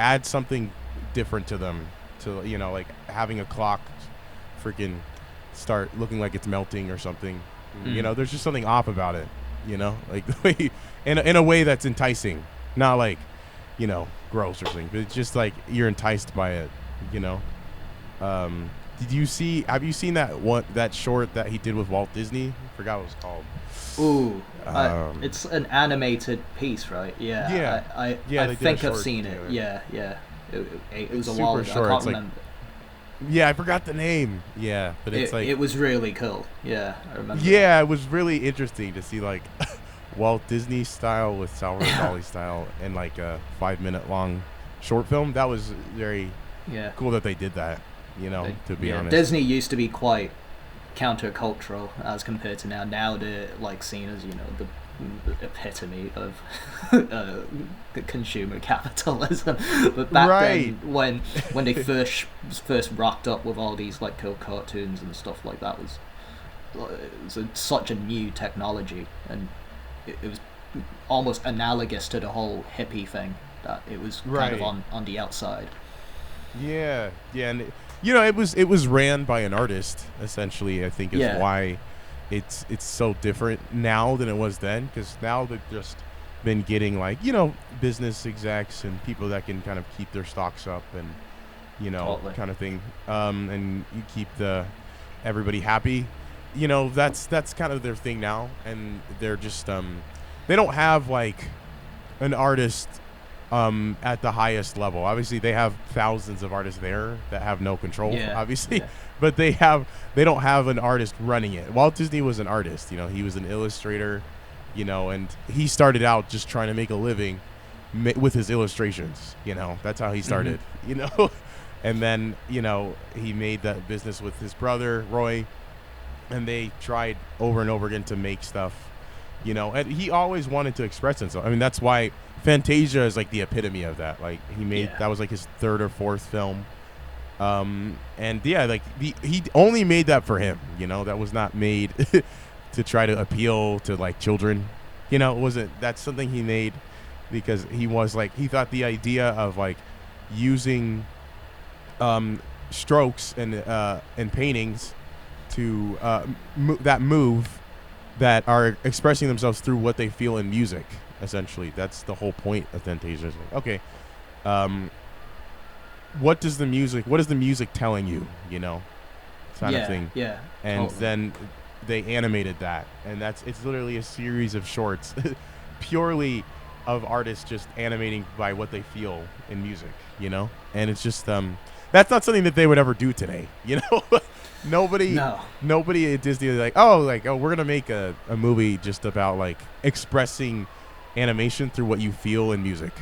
S1: add something different to them, to like having a clock freaking start looking like it's melting or something.
S2: Mm.
S1: There's just something off about it. you know, like the way, in a way that's enticing, not like, gross or something, but it's just like you're enticed by it, you know. Did you see? Have you seen that short that he did with Walt Disney? I forgot what it was called.
S2: Ooh,
S1: Um,
S2: it's an animated piece, right?
S1: yeah,
S2: Yeah,
S1: yeah,
S2: I
S1: they did a
S2: think I've
S1: short
S2: seen it.
S1: together.
S2: Yeah, yeah. It was
S1: It's
S2: a while
S1: super
S2: ago. I
S1: short.
S2: can't
S1: It's like,
S2: remember.
S1: yeah, I forgot the name. Yeah, but it's like,
S2: It was really cool. Yeah, I remember that.
S1: yeah, it was really interesting to see like Walt Disney style with Salvador Dali style in like a 5 minute long short film. That was very
S2: Yeah.
S1: cool that they did that. To be
S2: Yeah,
S1: honest.
S2: Disney used to be quite countercultural as compared to now. Now they're like seen as the epitome of consumer capitalism. But back
S1: Right.
S2: then, when they first rocked up with all these like cool cartoons and stuff like that, was such a new technology, and it was almost analogous to the whole hippie thing, that it was kind of
S1: Right.
S2: on the outside.
S1: Yeah, yeah, and it was ran by an artist essentially. I think is
S2: Yeah.
S1: why it's so different now than it was then. Because now they've just been getting like business execs and people that can kind of keep their stocks up and
S2: Totally.
S1: kind of thing. And you keep the everybody happy. That's kind of their thing now, and they're just they don't have like an artist at the highest level. Obviously, they have thousands of artists there that have no control,
S2: Yeah.
S1: obviously,
S2: Yeah.
S1: but they don't have an artist running it. Walt Disney was an artist, he was an illustrator, and he started out just trying to make a living with his illustrations. That's how he started. And then he made that business with his brother Roy, and they tried over and over again to make stuff. And he always wanted to express himself. I mean, that's why Fantasia is like the epitome of that. Like he made
S2: Yeah.
S1: that was like his third or fourth film. And yeah, like he only made that for him. That was not made to try to appeal to like children. It wasn't. That's something he made because he was like he thought the idea of like using strokes and paintings to move that are expressing themselves through what they feel in music. Essentially, that's the whole point of Fantasia. Okay, what is the music telling you? Kind of thing.
S2: Yeah.
S1: And
S2: Totally.
S1: then they animated that, and it's literally a series of shorts, purely of artists just animating by what they feel in music. And it's just that's not something that they would ever do today. Nobody
S2: No.
S1: nobody at Disney is like, oh, we're gonna make a movie just about like expressing animation through what you feel in music,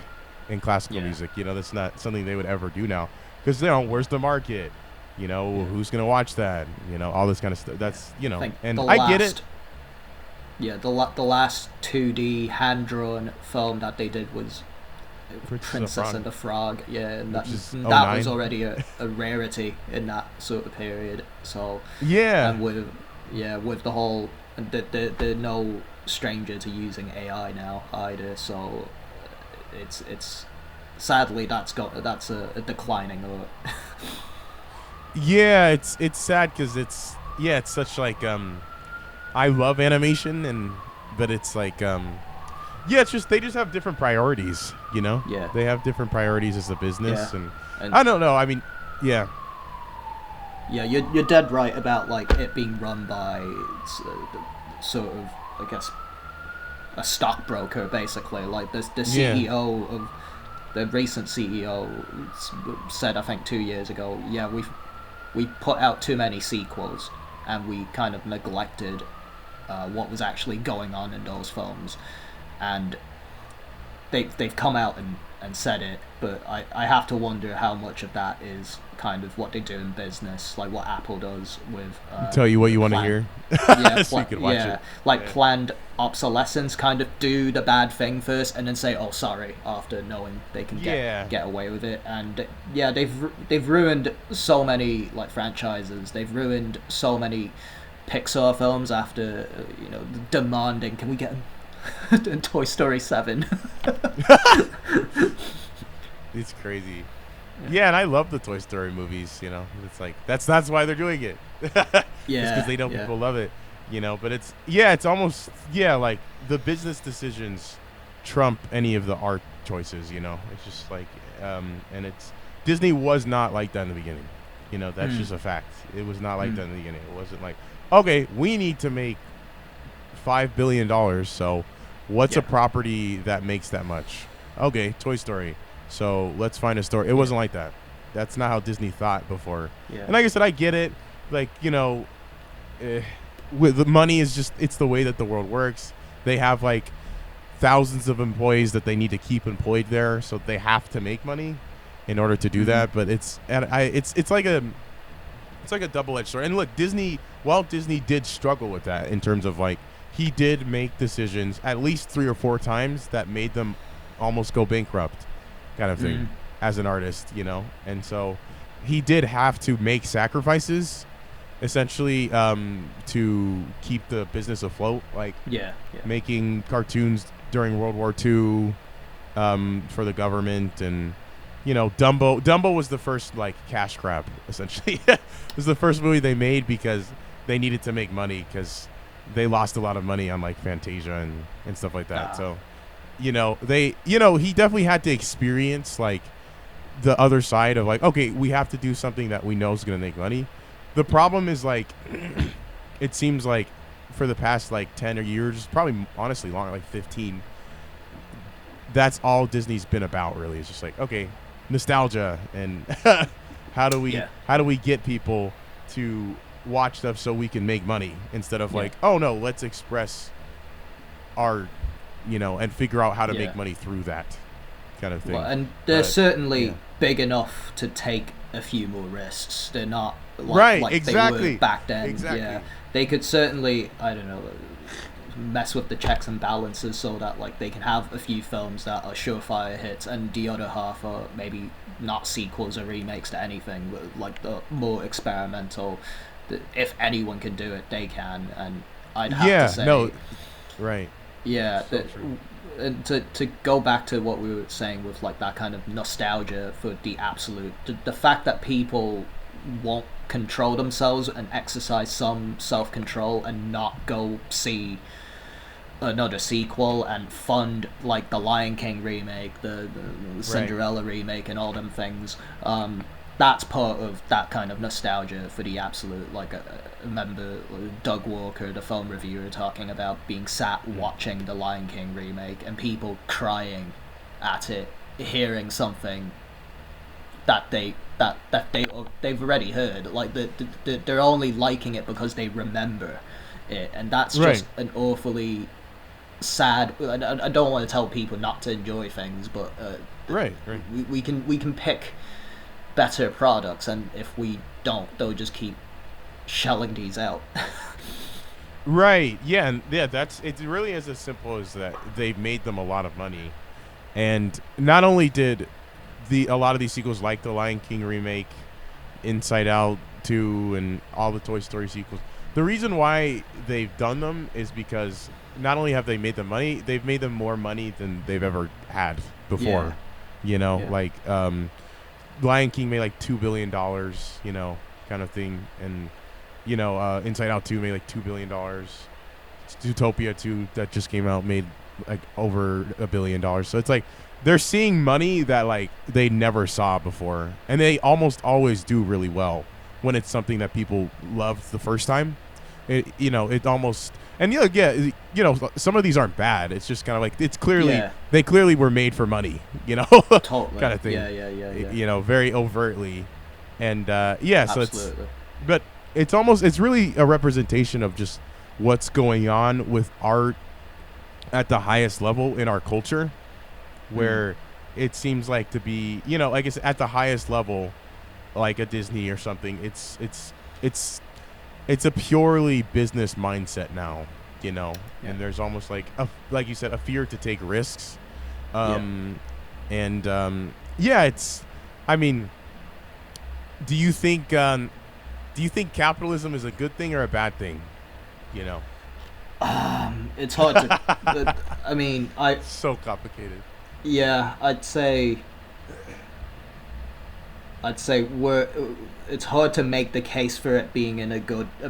S1: in classical
S2: Yeah.
S1: music. That's not something they would ever do now, because where's the market? Who's gonna watch that? All this kind of stuff. That's
S2: I think
S1: and
S2: the
S1: I get it.
S2: Yeah, the last 2D hand drawn film that they did was Princess and the Frog. Yeah, and
S1: Which is
S2: that was
S1: 09.
S2: already a rarity in that sort of period. So
S1: Yeah,
S2: and with the whole they're no stranger to using AI now either. So it's sadly that's a declining art.
S1: yeah. It's sad because it's such like I love animation but it's like yeah, it's just they just have different priorities.
S2: Yeah.
S1: They have different priorities as a business,
S2: Yeah.
S1: and
S2: And
S1: I don't know. I mean, yeah,
S2: yeah, you're dead right about like it being run by sort of, I guess, a stockbroker basically. Like the CEO of the recent CEO said, I think 2 years ago, yeah, we put out too many sequels and we kind of neglected what was actually going on in those films, and they've come out and said it, but I have to wonder how much of that is kind of what they do in business, like what Apple does with
S1: tell you what you want to
S2: plan-
S1: hear,
S2: yeah,
S1: so you can watch it.
S2: like
S1: Yeah.
S2: planned obsolescence, kind of do the bad thing first and then say, oh sorry, after knowing they can
S1: Yeah.
S2: get away with it. And yeah, they've ruined so many like franchises. They've ruined so many Pixar films after demanding, can we get Toy Story 7?
S1: It's crazy. Yeah, and I love the Toy Story movies. It's like that's why they're doing it.
S2: Yeah,
S1: because they know
S2: yeah.
S1: people love it. But it's almost, like the business decisions trump any of the art choices. It's just like, and it's Disney was not like that in the beginning. That's
S2: Mm.
S1: just a fact. It was not like
S2: Mm.
S1: that in the beginning. It wasn't like, okay, we need to make $5 billion. So, what's a
S2: Yeah.
S1: property that makes that much? Okay, Toy Story. So let's find a story. It
S2: Yeah.
S1: wasn't like that. That's not how Disney thought before.
S2: Yeah.
S1: And like I said, I get it. Like, eh, with the money is just, it's the way that the world works. They have like thousands of employees that they need to keep employed there, so they have to make money in order to do
S2: Mm-hmm.
S1: that. But it's like a double-edged sword. And look, Walt Disney did struggle with that in terms of like, he did make decisions at least 3 or 4 times that made them almost go bankrupt, kind of thing,
S2: Mm.
S1: as an artist. And so he did have to make sacrifices, essentially, to keep the business afloat, like
S2: Yeah. Yeah.
S1: making cartoons during World War II, for the government. And Dumbo was the first like cash grab, essentially. It was the first movie they made because they needed to make money, because they lost a lot of money on like Fantasia and stuff like that.
S2: Ah.
S1: So he definitely had to experience like the other side of like, okay, we have to do something that we know is going to make money. The problem is like, it seems like for the past like 10 or years, probably honestly longer, like 15, that's all Disney's been about, really. It's just like, okay, nostalgia, and how do we
S2: Yeah.
S1: how do we get people to watch stuff so we can make money, instead of
S2: Yeah.
S1: like, oh no, let's express art, and figure out how to
S2: Yeah.
S1: make money through that kind of thing.
S2: Well, and they're
S1: But,
S2: certainly
S1: yeah.
S2: big enough to take a few more risks. They're not
S1: Right,
S2: like they
S1: exactly.
S2: were back then.
S1: Exactly.
S2: Yeah, they could certainly, I don't know, mess with the checks and balances so that like they can have a few films that are surefire hits, and the other half are maybe not sequels or remakes to anything, but like the more experimental. If anyone can do it, they can, and I'd have
S1: Yeah,
S2: to say,
S1: no, right.
S2: yeah,
S1: So true.
S2: and to go back to what we were saying with like that kind of nostalgia for the absolute, the fact that people won't control themselves and exercise some self-control and not go see another sequel and fund like the Lion King remake, the Cinderella remake, and all them things. That's part of that kind of nostalgia for the absolute. Like, I remember Doug Walker, the film reviewer, talking about being sat watching the Lion King remake and people crying at it, hearing something that they've already heard. Like they're only liking it because they remember it, and that's
S1: Right.
S2: just an awfully sad. I don't want to tell people not to enjoy things, but
S1: Right.
S2: we can pick better products, and if we don't, they'll just keep shelling these out.
S1: Right. Yeah, and yeah, that's it. Really is as simple as that. They've made them a lot of money, and not only did a lot of these sequels, like the Lion King remake, Inside Out 2, and all the Toy Story sequels. The reason why they've done them is because not only have they made them money, they've made them more money than they've ever had before.
S2: Yeah.
S1: Like Lion King made like $2 billion, kind of thing, and Inside Out 2 made like $2 billion. Zootopia 2 that just came out made like over $1 billion. So it's like they're seeing money that like they never saw before, and they almost always do really well when it's something that people loved the first time. It almost, and some of these aren't bad. It's just kind of like it's clearly
S2: Yeah.
S1: they clearly were made for money,
S2: Totally.
S1: kind of thing.
S2: Yeah.
S1: Very overtly, and so
S2: Absolutely.
S1: but it's really a representation of just what's going on with art at the highest level in our culture, where it seems like to be, I guess at the highest level, like a Disney or something. It's a purely business mindset now,
S2: Yeah.
S1: and there's almost like you said, a fear to take risks, and it's, I mean, do you think capitalism is a good thing or a bad thing?
S2: It's hard to. I mean,
S1: So complicated.
S2: I'd say I'd say it's hard to make the case for it being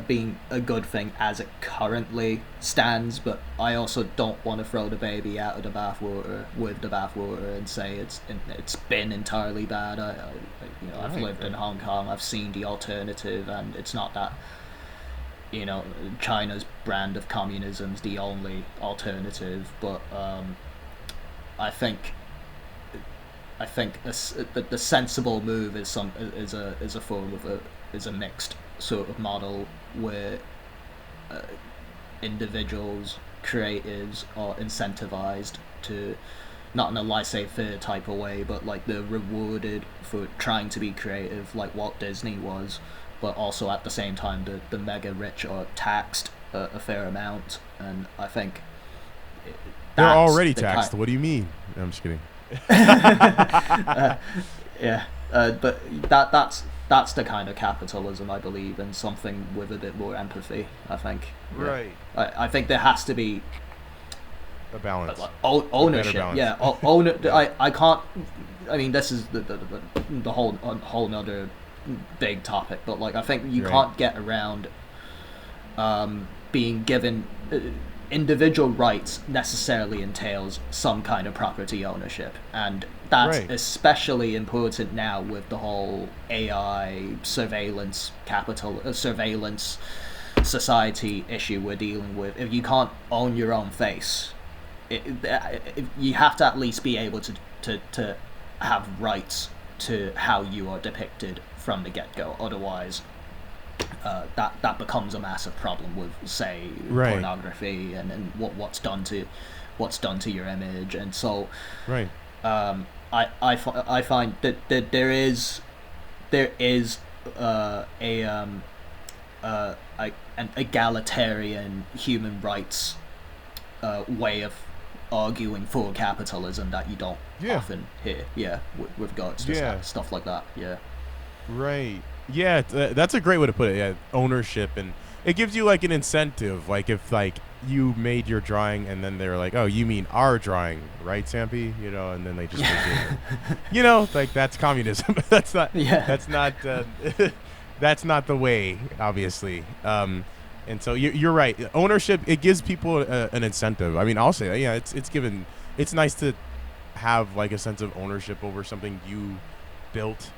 S2: being a good thing as it currently stands, but I also don't want to throw the baby out of the bathwater with the bathwater and say it's been entirely bad. I've lived in Hong Kong. I've seen the alternative, and it's not that China's brand of communism is the only alternative, but I think the sensible move is a form of a mixed sort of model where individuals, creatives are incentivized to, not in a laissez-faire type of way, but like they're rewarded for trying to be creative, like Walt Disney was, but also at the same time the mega rich are taxed a fair amount, and I think
S1: they're already taxed. What do you mean? No, I'm just kidding.
S2: But that's the kind of capitalism I believe in, something with a bit more empathy, I think.
S1: Right.
S2: I think there has to be
S1: a balance.
S2: Ownership.
S1: Balance.
S2: I can't. I mean, this is the whole nother big topic, but like I think you can't get around being given. Individual rights necessarily entails some kind of property ownership, and that's especially important now with the whole AI surveillance surveillance society issue we're dealing with. If you can't own your own face, you have to at least be able to have rights to how you are depicted from the get-go. Otherwise that becomes a massive problem with, say, pornography and what's done to your image. And so I find that there is an egalitarian human rights way of arguing for capitalism that you don't often hear with regards to stuff like that.
S1: That's a great way to put it. Ownership, and it gives you like an incentive. Like if like you made your drawing and then they're like, oh, you mean our drawing, right, Sampy? And then they just make it. Like that's communism. That's not that's not the way, obviously. And so you're right. Ownership, it gives people an incentive. I mean, I'll say that, it's nice to have like a sense of ownership over something you built,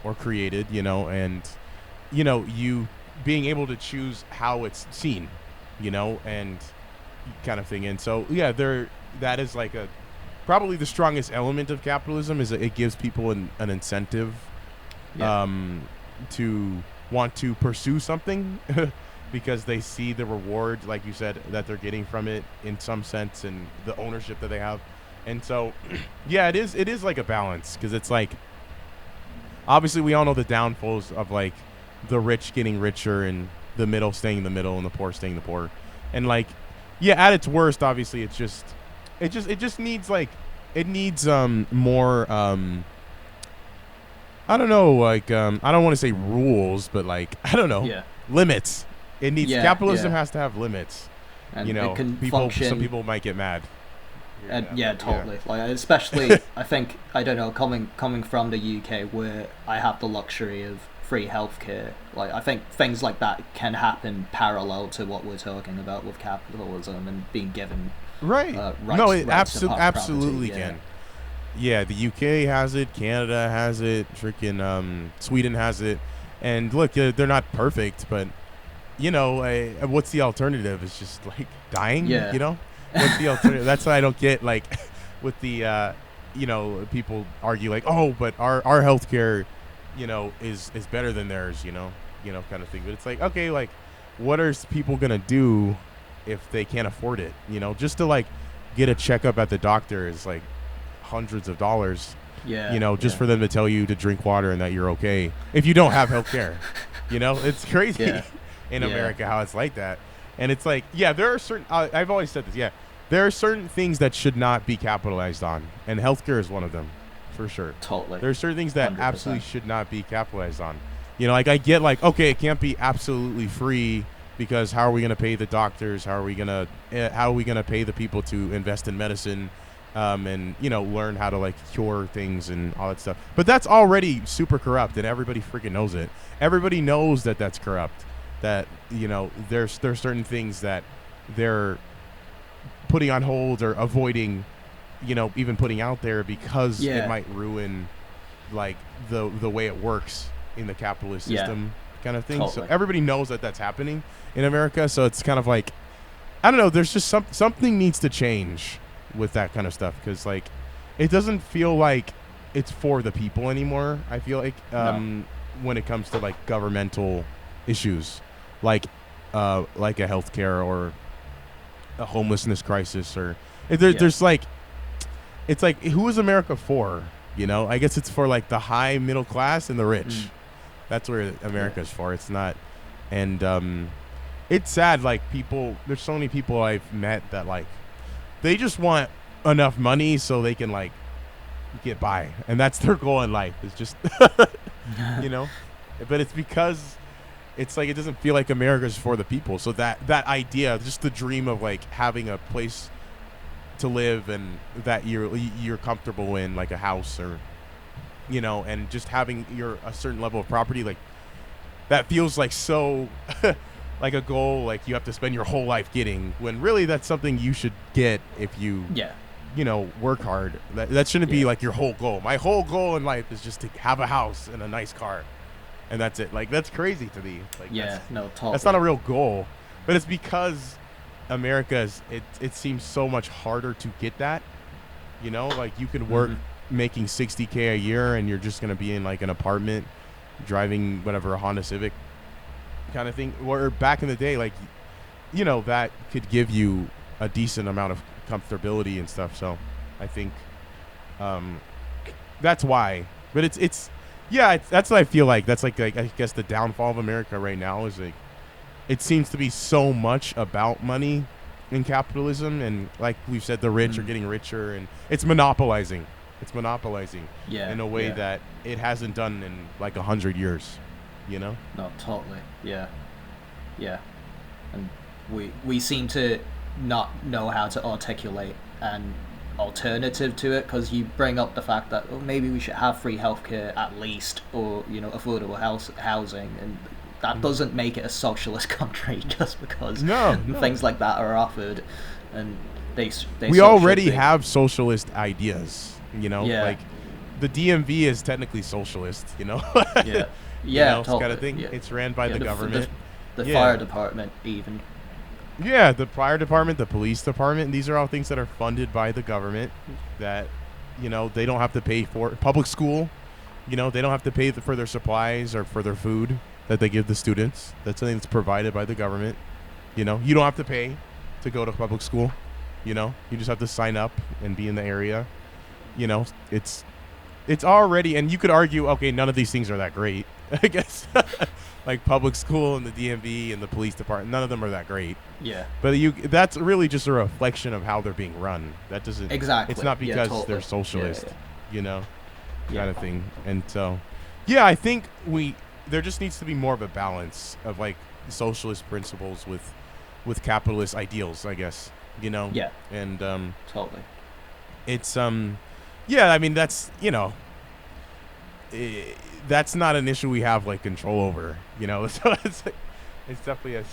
S1: or created, and, you being able to choose how it's seen, and kind of thing. And so, that is like probably the strongest element of capitalism is that it gives people an incentive to want to pursue something because they see the reward, like you said, that they're getting from it in some sense, and the ownership that they have. And so, it is like a balance, because it's like, obviously we all know the downfalls of like the rich getting richer and the middle staying in the middle and the poor staying the poor. And like, at its worst, obviously it just needs like, it needs more I don't know, like I don't want to say rules, but like, I don't know, limits. It needs capitalism has to have limits.
S2: And it can function.
S1: Some people might get mad.
S2: Totally. Like, especially, I think, I don't know, coming from the UK, where I have the luxury of free healthcare. Like, I think things like that can happen parallel to what we're talking about with capitalism and being given rights.
S1: No, it absolutely can. Yeah, the UK has it, Canada has it, freaking Sweden has it, and look, they're not perfect, but what's the alternative? It's just like dying. What's the alternative? That's what I don't get. Like, with the, people argue like, oh, but our healthcare, is better than theirs, kind of thing. But it's like, okay, like, what are people gonna do if they can't afford it? Just to like get a checkup at the doctor is like hundreds of dollars. Just for them to tell you to drink water and that you're okay if you don't have healthcare. It's crazy in America how it's like that. And it's like, there are certain, I've always said this, there are certain things that should not be capitalized on, and healthcare is one of them, for sure.
S2: Totally.
S1: There are certain things that
S2: 100%.
S1: absolutely should not be capitalized on. Like I get like, okay, it can't be absolutely free, because how are we going to pay the doctors? How are we going to pay the people to invest in medicine? and learn how to like cure things and all that stuff. But that's already super corrupt, and everybody freaking knows it. Everybody knows that that's corrupt. That there's certain things that they're putting on hold or avoiding, even putting out there because it might ruin like the way it works in the capitalist system kind of thing.
S2: Totally.
S1: So everybody knows that that's happening in America. So it's kind of like, I don't know. There's just something needs to change with that kind of stuff, because like it doesn't feel like it's for the people anymore. I feel like when it comes to like governmental issues, like a healthcare or a homelessness crisis, or there's like, it's like, who is America for? I guess it's for like the high middle class and the rich. That's where America's for. It's not. And it's sad. Like there's so many people I've met that like, they just want enough money so they can like get by, and that's their goal in life. Is just, But it's because it's like it doesn't feel like America's for the people. So that idea, just the dream of like having a place to live and that you're comfortable in, like a house or, and just having a certain level of property, like that feels like so like a goal like you have to spend your whole life getting, when really that's something you should get if you work hard. That shouldn't be like your whole goal. My whole goal in life is just to have a house and a nice car, and that's it. Like that's crazy to me. Like
S2: totally.
S1: That's not a real goal, but it's because America's it seems so much harder to get that. Like you could work making $60K a year and you're just gonna be in like an apartment driving whatever, a Honda Civic kind of thing. Or back in the day, like that could give you a decent amount of comfortability and stuff. So I think that's why. But it's that's what I feel like. That's like I guess the downfall of America right now is like it seems to be so much about money in capitalism, and like we've said, the rich are getting richer, and it's monopolizing. It's monopolizing in a way that it hasn't done in like 100 years.
S2: No, totally. Yeah. And we seem to not know how to articulate an alternative to it, because you bring up the fact that maybe we should have free healthcare at least, or affordable housing, and that doesn't make it a socialist country just because things like that are offered, and we
S1: already have socialist ideas. Like the DMV is technically socialist.
S2: Totally.
S1: Kind of thing. Yeah. It's ran by the government.
S2: The fire department, even.
S1: Yeah, the fire department, the police department. These are all things that are funded by the government. That they don't have to pay for. Public school, they don't have to pay for their supplies or for their food that they give the students. That's something that's provided by the government. You don't have to pay to go to public school. You just have to sign up and be in the area. It's already, and you could argue, okay, none of these things are that great. I guess like public school and the DMV and the police department, none of them are that great.
S2: Yeah.
S1: But that's really just a reflection of how they're being run. That doesn't
S2: exactly.
S1: It's not because
S2: totally.
S1: They're socialist, kind of thing. And so, I think there just needs to be more of a balance of like socialist principles with capitalist ideals, I guess.
S2: Yeah.
S1: And
S2: totally.
S1: It's I mean that's that's not an issue we have like control over, so it's definitely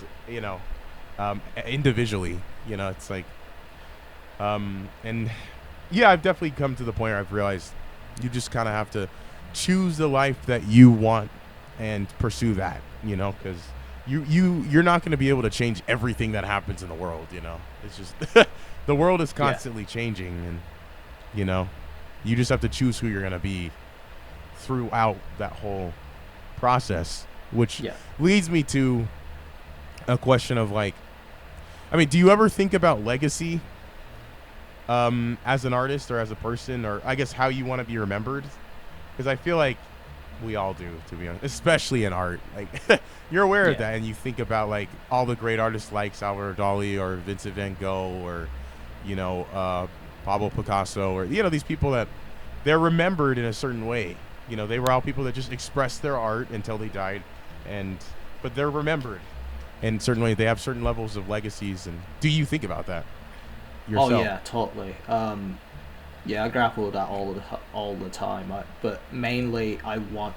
S1: individually, it's like and I've definitely come to the point where I've realized you just kind of have to choose the life that you want and pursue that, because you're not going to be able to change everything that happens in the world. It's just the world is constantly changing, and you just have to choose who you're going to be throughout that whole process, which leads me to a question of like, I mean, do you ever think about legacy as an artist or as a person, or I guess how you want to be remembered? Because I feel like we all do, to be honest, especially in art. Like you're aware of that, and you think about like all the great artists like Salvador Dali or Vincent van Gogh or Pablo Picasso, or these people that they're remembered in a certain way. They were all people that just expressed their art until they died, but they're remembered, and certainly they have certain levels of legacies. And do you think about that yourself?
S2: Oh yeah, totally. Yeah, I grapple with that all the time. But mainly, I want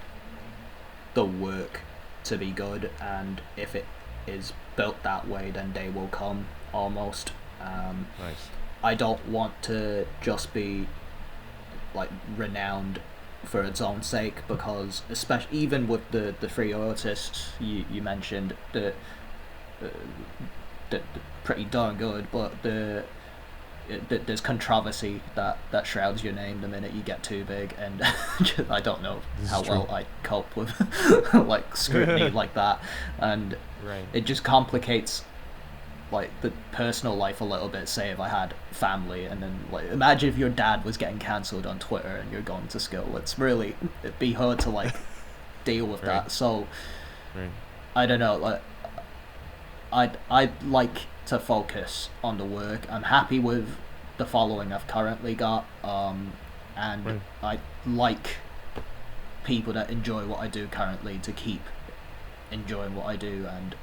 S2: the work to be good, and if it is built that way, then they will come almost. Um,
S1: Nice.
S2: I don't want to just be like renowned for its own sake, because especially even with the three artists you mentioned, uh, the pretty darn good, but there's controversy that shrouds your name the minute you get too big, and I don't know
S1: This is
S2: how
S1: true.
S2: well I cope with like scrutiny like that, and
S1: Right.
S2: it just complicates like the personal life a little bit. Say if I had family, and then like imagine if your dad was getting cancelled on Twitter and you're going to school. It'd be hard to like deal with
S1: Right.
S2: that. So
S1: Right.
S2: I don't know. Like I'd like to focus on the work. I'm happy with the following I've currently got, and
S1: Right.
S2: I like people that enjoy what I do currently to keep enjoying what I do, and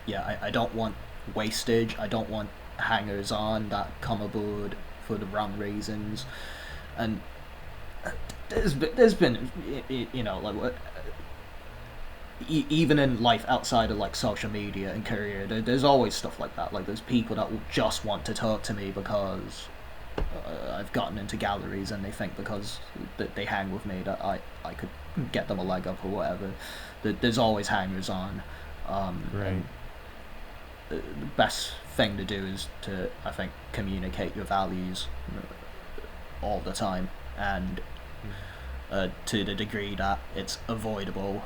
S2: yeah, I don't want wastage. I don't want hangers on that come aboard for the wrong reasons, and there's been you know like even in life outside of like social media and career, there's always stuff like that. Like there's people that will just want to talk to me because I've gotten into galleries, and they think because they hang with me that I could get them a leg up or whatever. There's always hangers on,
S1: Right.
S2: and the best thing to do is to, I think, communicate your values all the time, and to the degree that it's avoidable,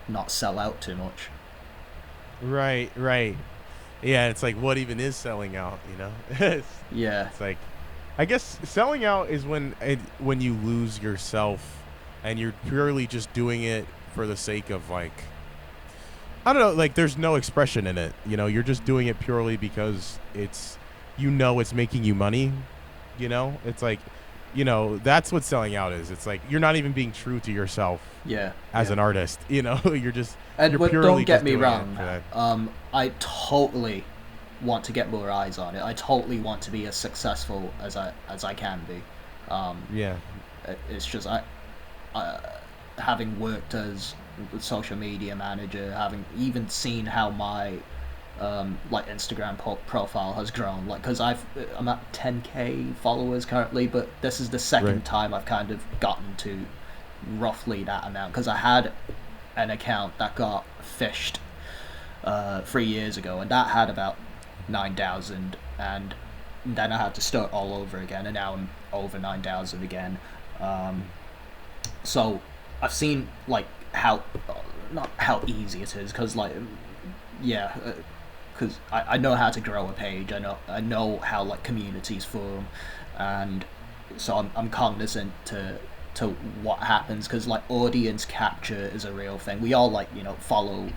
S2: not sell out too much.
S1: Right. Right. Yeah. It's like, what even is selling out? You know.
S2: Yeah,
S1: It's like, I guess selling out is when you lose yourself and you're purely just doing it for the sake of like, I don't know, like there's no expression in it. You know, you're just doing it purely because it's making you money. You know, it's like, that's what selling out is. It's like you're not even being true to yourself
S2: yeah,
S1: as
S2: yeah.
S1: an artist. You know,
S2: And
S1: you're
S2: but don't
S1: purely
S2: get
S1: just
S2: me
S1: doing it
S2: wrong.
S1: for that.
S2: I totally want to get more eyes on it. I totally want to be as successful as I can be. Um,
S1: Yeah.
S2: it's just I having worked as a social media manager, having even seen how my like Instagram profile has grown. Like, because I'm at 10K followers currently, but this is the
S1: Right.
S2: second time I've kind of gotten to roughly that amount, because I had an account that got fished 3 years ago, and that had about 9,000, and then I had to start all over again, and now I'm over 9,000 again. Um,
S1: Mm.
S2: so I've seen like how not how easy it is, because like yeah, because I know how to grow a page. I know how like communities form, and so I'm cognizant to what happens, because like audience capture is a real thing. We all like follow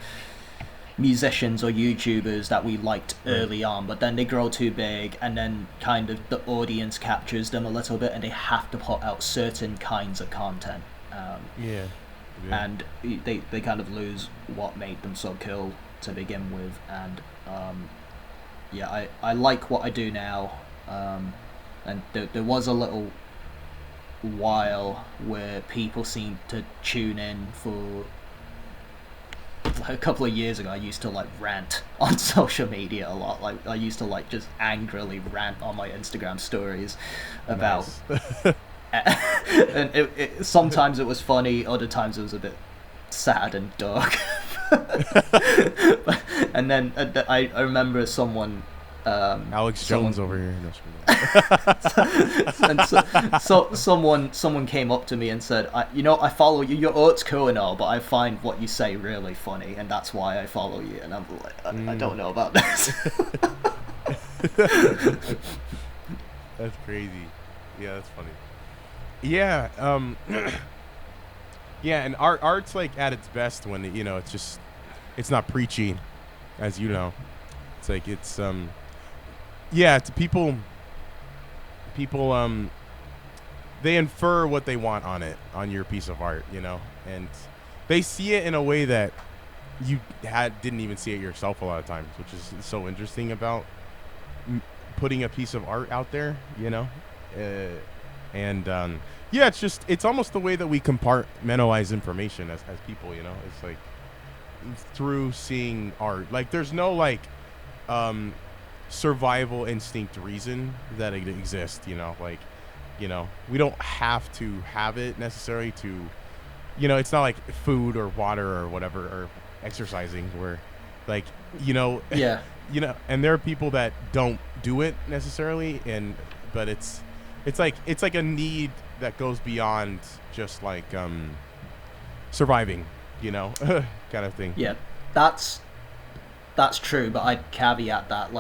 S2: musicians or YouTubers that we liked
S1: Right.
S2: early on, but then they grow too big, and then kind of the audience captures them a little bit, and they have to put out certain kinds of content.
S1: Yeah. Yeah.
S2: And they kind of lose what made them so cool to begin with. And yeah, I like what I do now. And there was a little while where people seemed to tune in for a couple of years ago. I used to like rant on social media a lot. Like I used to like just angrily rant on my Instagram stories about
S1: Nice.
S2: and sometimes it was funny, other times it was a bit sad and dark. And then I remember someone
S1: Alex
S2: someone
S1: Jones over here. No,
S2: and someone came up to me and said, I follow you. Your art's cool and all, but I find what you say really funny, and that's why I follow you." And I'm like, I don't know about this.
S1: That's crazy. Yeah, that's funny. Yeah. Yeah, and art's like at its best when it's not preachy, as you know. It's like yeah, it's people they infer what they want on your piece of art, and they see it in a way that you didn't even see it yourself a lot of times, which is so interesting about putting a piece of art out there. And yeah, it's almost the way that we compartmentalize information as people. It's like through seeing art. Like there's no like um, survival instinct reason that it exists. Like we don't have to have it necessarily to. It's not like food or water or whatever or exercising where like
S2: Yeah.
S1: and there are people that don't do it necessarily, but it's like a need that goes beyond just like surviving, kind of thing.
S2: Yeah, that's that's true, but I'd caveat that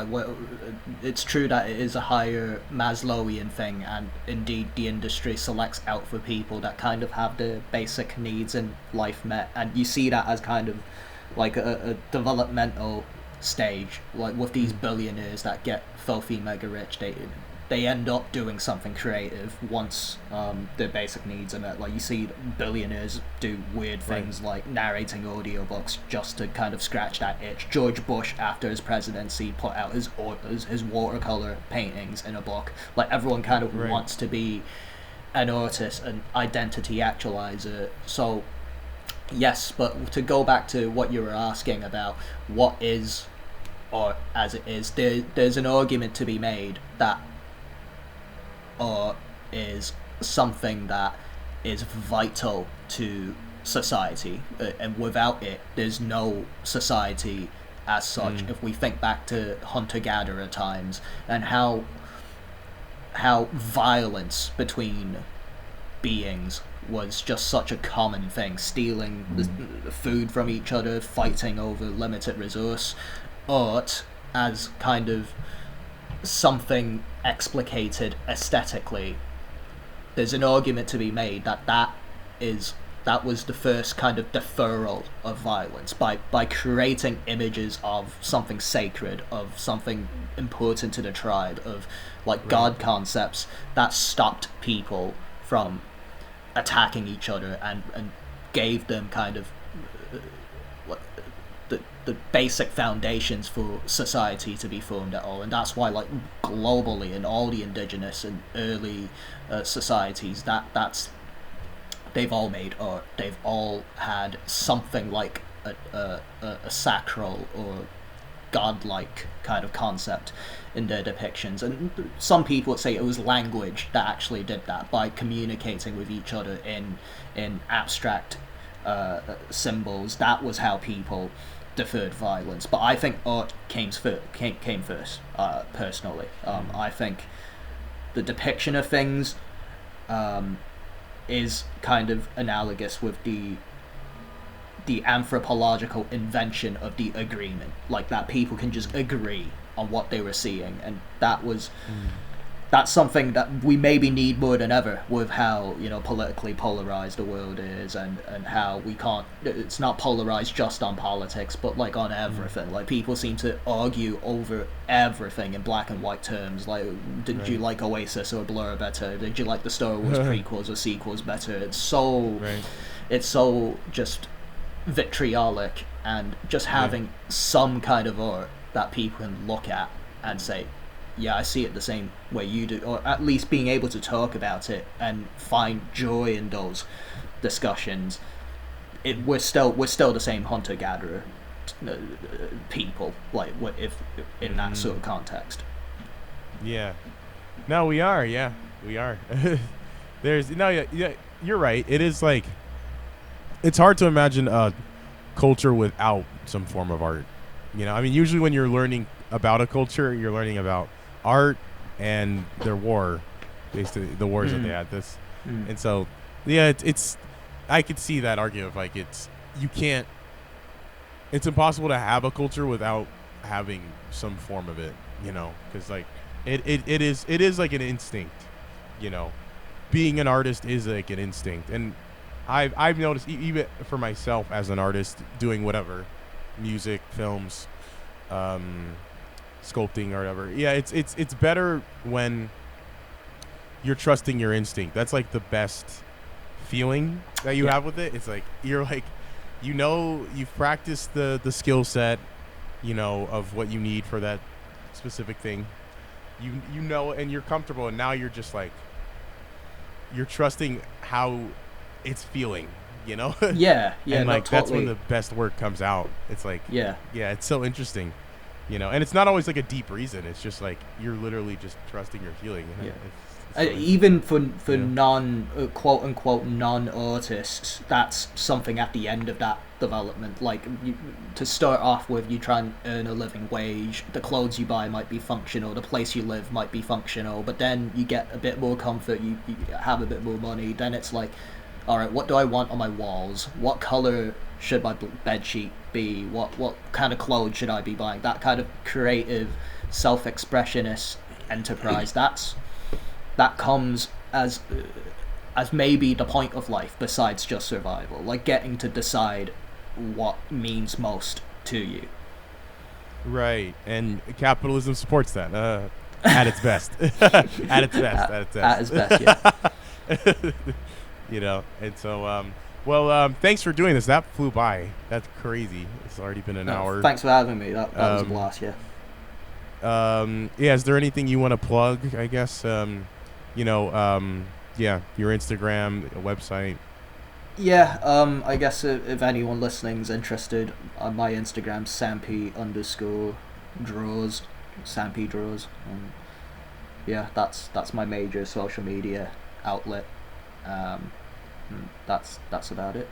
S2: it's true that it is a higher Maslowian thing, and indeed the industry selects out for people that kind of have the basic needs in life met, and you see that as kind of like a developmental stage, like with these billionaires that get filthy mega rich. They end up doing something creative once their basic needs are met. Like you see billionaires do weird things like narrating audiobooks just to kind of scratch that itch. George Bush, after his presidency, put out his watercolor paintings in a book. Like everyone kind of wants to be an artist, an identity actualizer. So yes, but to go back to what you were asking about what is art as it is, there's an argument to be made that art is something that is vital to society, and without it there's no society as such. If we think back to hunter-gatherer times and how violence between beings was just such a common thing, stealing the food from each other, fighting over limited resource, art as kind of something explicated aesthetically, there's an argument to be made that was the first kind of deferral of violence by creating images of something sacred, of something important to the tribe, of like god concepts that stopped people from attacking each other and gave them kind of the basic foundations for society to be formed at all. And that's why like globally in all the indigenous and early societies that's they've all made art. They've all had something like a sacral or godlike kind of concept in their depictions. And some people would say it was language that actually did that, by communicating with each other in abstract symbols. That was how people deferred violence. But I think art came first, personally. I think the depiction of things is kind of analogous with the anthropological invention of the agreement, like that people can just agree on what they were seeing, and that's something that we maybe need more than ever with how politically polarized the world is, and how we can't, it's not polarized just on politics but like on everything. Like people seem to argue over everything in black and white terms, like did you like Oasis or Blur better, did you like the Star Wars prequels or sequels better. It's so just vitriolic, and just having some kind of art that people can look at and say, yeah, I see it the same way you do, or at least being able to talk about it and find joy in those discussions. We're still the same hunter-gatherer people, like if in that sort of context.
S1: Yeah. No, we are. Yeah, we are. Yeah, you're right. It is like, it's hard to imagine a culture without some form of art. I mean, usually when you're learning about a culture, you're learning about art and their war, basically the wars that they had. And so, yeah, it's I could see that argument of like it's impossible to have a culture without having some form of it, because like it is like an instinct, being an artist is like an instinct. And I've noticed even for myself as an artist doing whatever, music, films, sculpting or whatever. Yeah, it's better when you're trusting your instinct. That's like the best feeling that you have with it. It's like you're like, you've practiced the skill set, of what you need for that specific thing, you know, and you're comfortable, and now you're just like you're trusting how it's feeling, you know.
S2: Yeah, yeah,
S1: And
S2: no,
S1: like that's when
S2: totally.
S1: the best work comes out. It's like,
S2: Yeah.
S1: yeah, it's so interesting, you know. And it's not always like a deep reason. It's just like you're literally just trusting your feeling. And
S2: Yeah.
S1: it's so
S2: Even
S1: interesting,
S2: for
S1: you know.
S2: non quote unquote non artists, that's something at the end of that development. Like to start off with, you try and earn a living wage. The clothes you buy might be functional. The place you live might be functional. But then you get a bit more comfort. You have a bit more money. Then it's like, all right, what do I want on my walls? What color should my bed sheet be? What kind of clothes should I be buying? That kind of creative, self-expressionist enterprise. That comes as maybe the point of life besides just survival, like getting to decide what means most to you.
S1: Right, and capitalism supports that at its best. At its best. At its
S2: At
S1: best.
S2: his best, yeah.
S1: You know, and so well, thanks for doing this. That flew by. That's crazy. It's already been an
S2: No,
S1: hour.
S2: thanks for having me. That was a
S1: Um,
S2: blast, yeah.
S1: yeah. Is there anything you want to plug? I guess. You know. Yeah. Your Instagram, website.
S2: Yeah, I guess if anyone listening's interested, my Instagram's Sampy underscore draws, Sampy draws. Yeah, that's my major social media outlet. That's about it.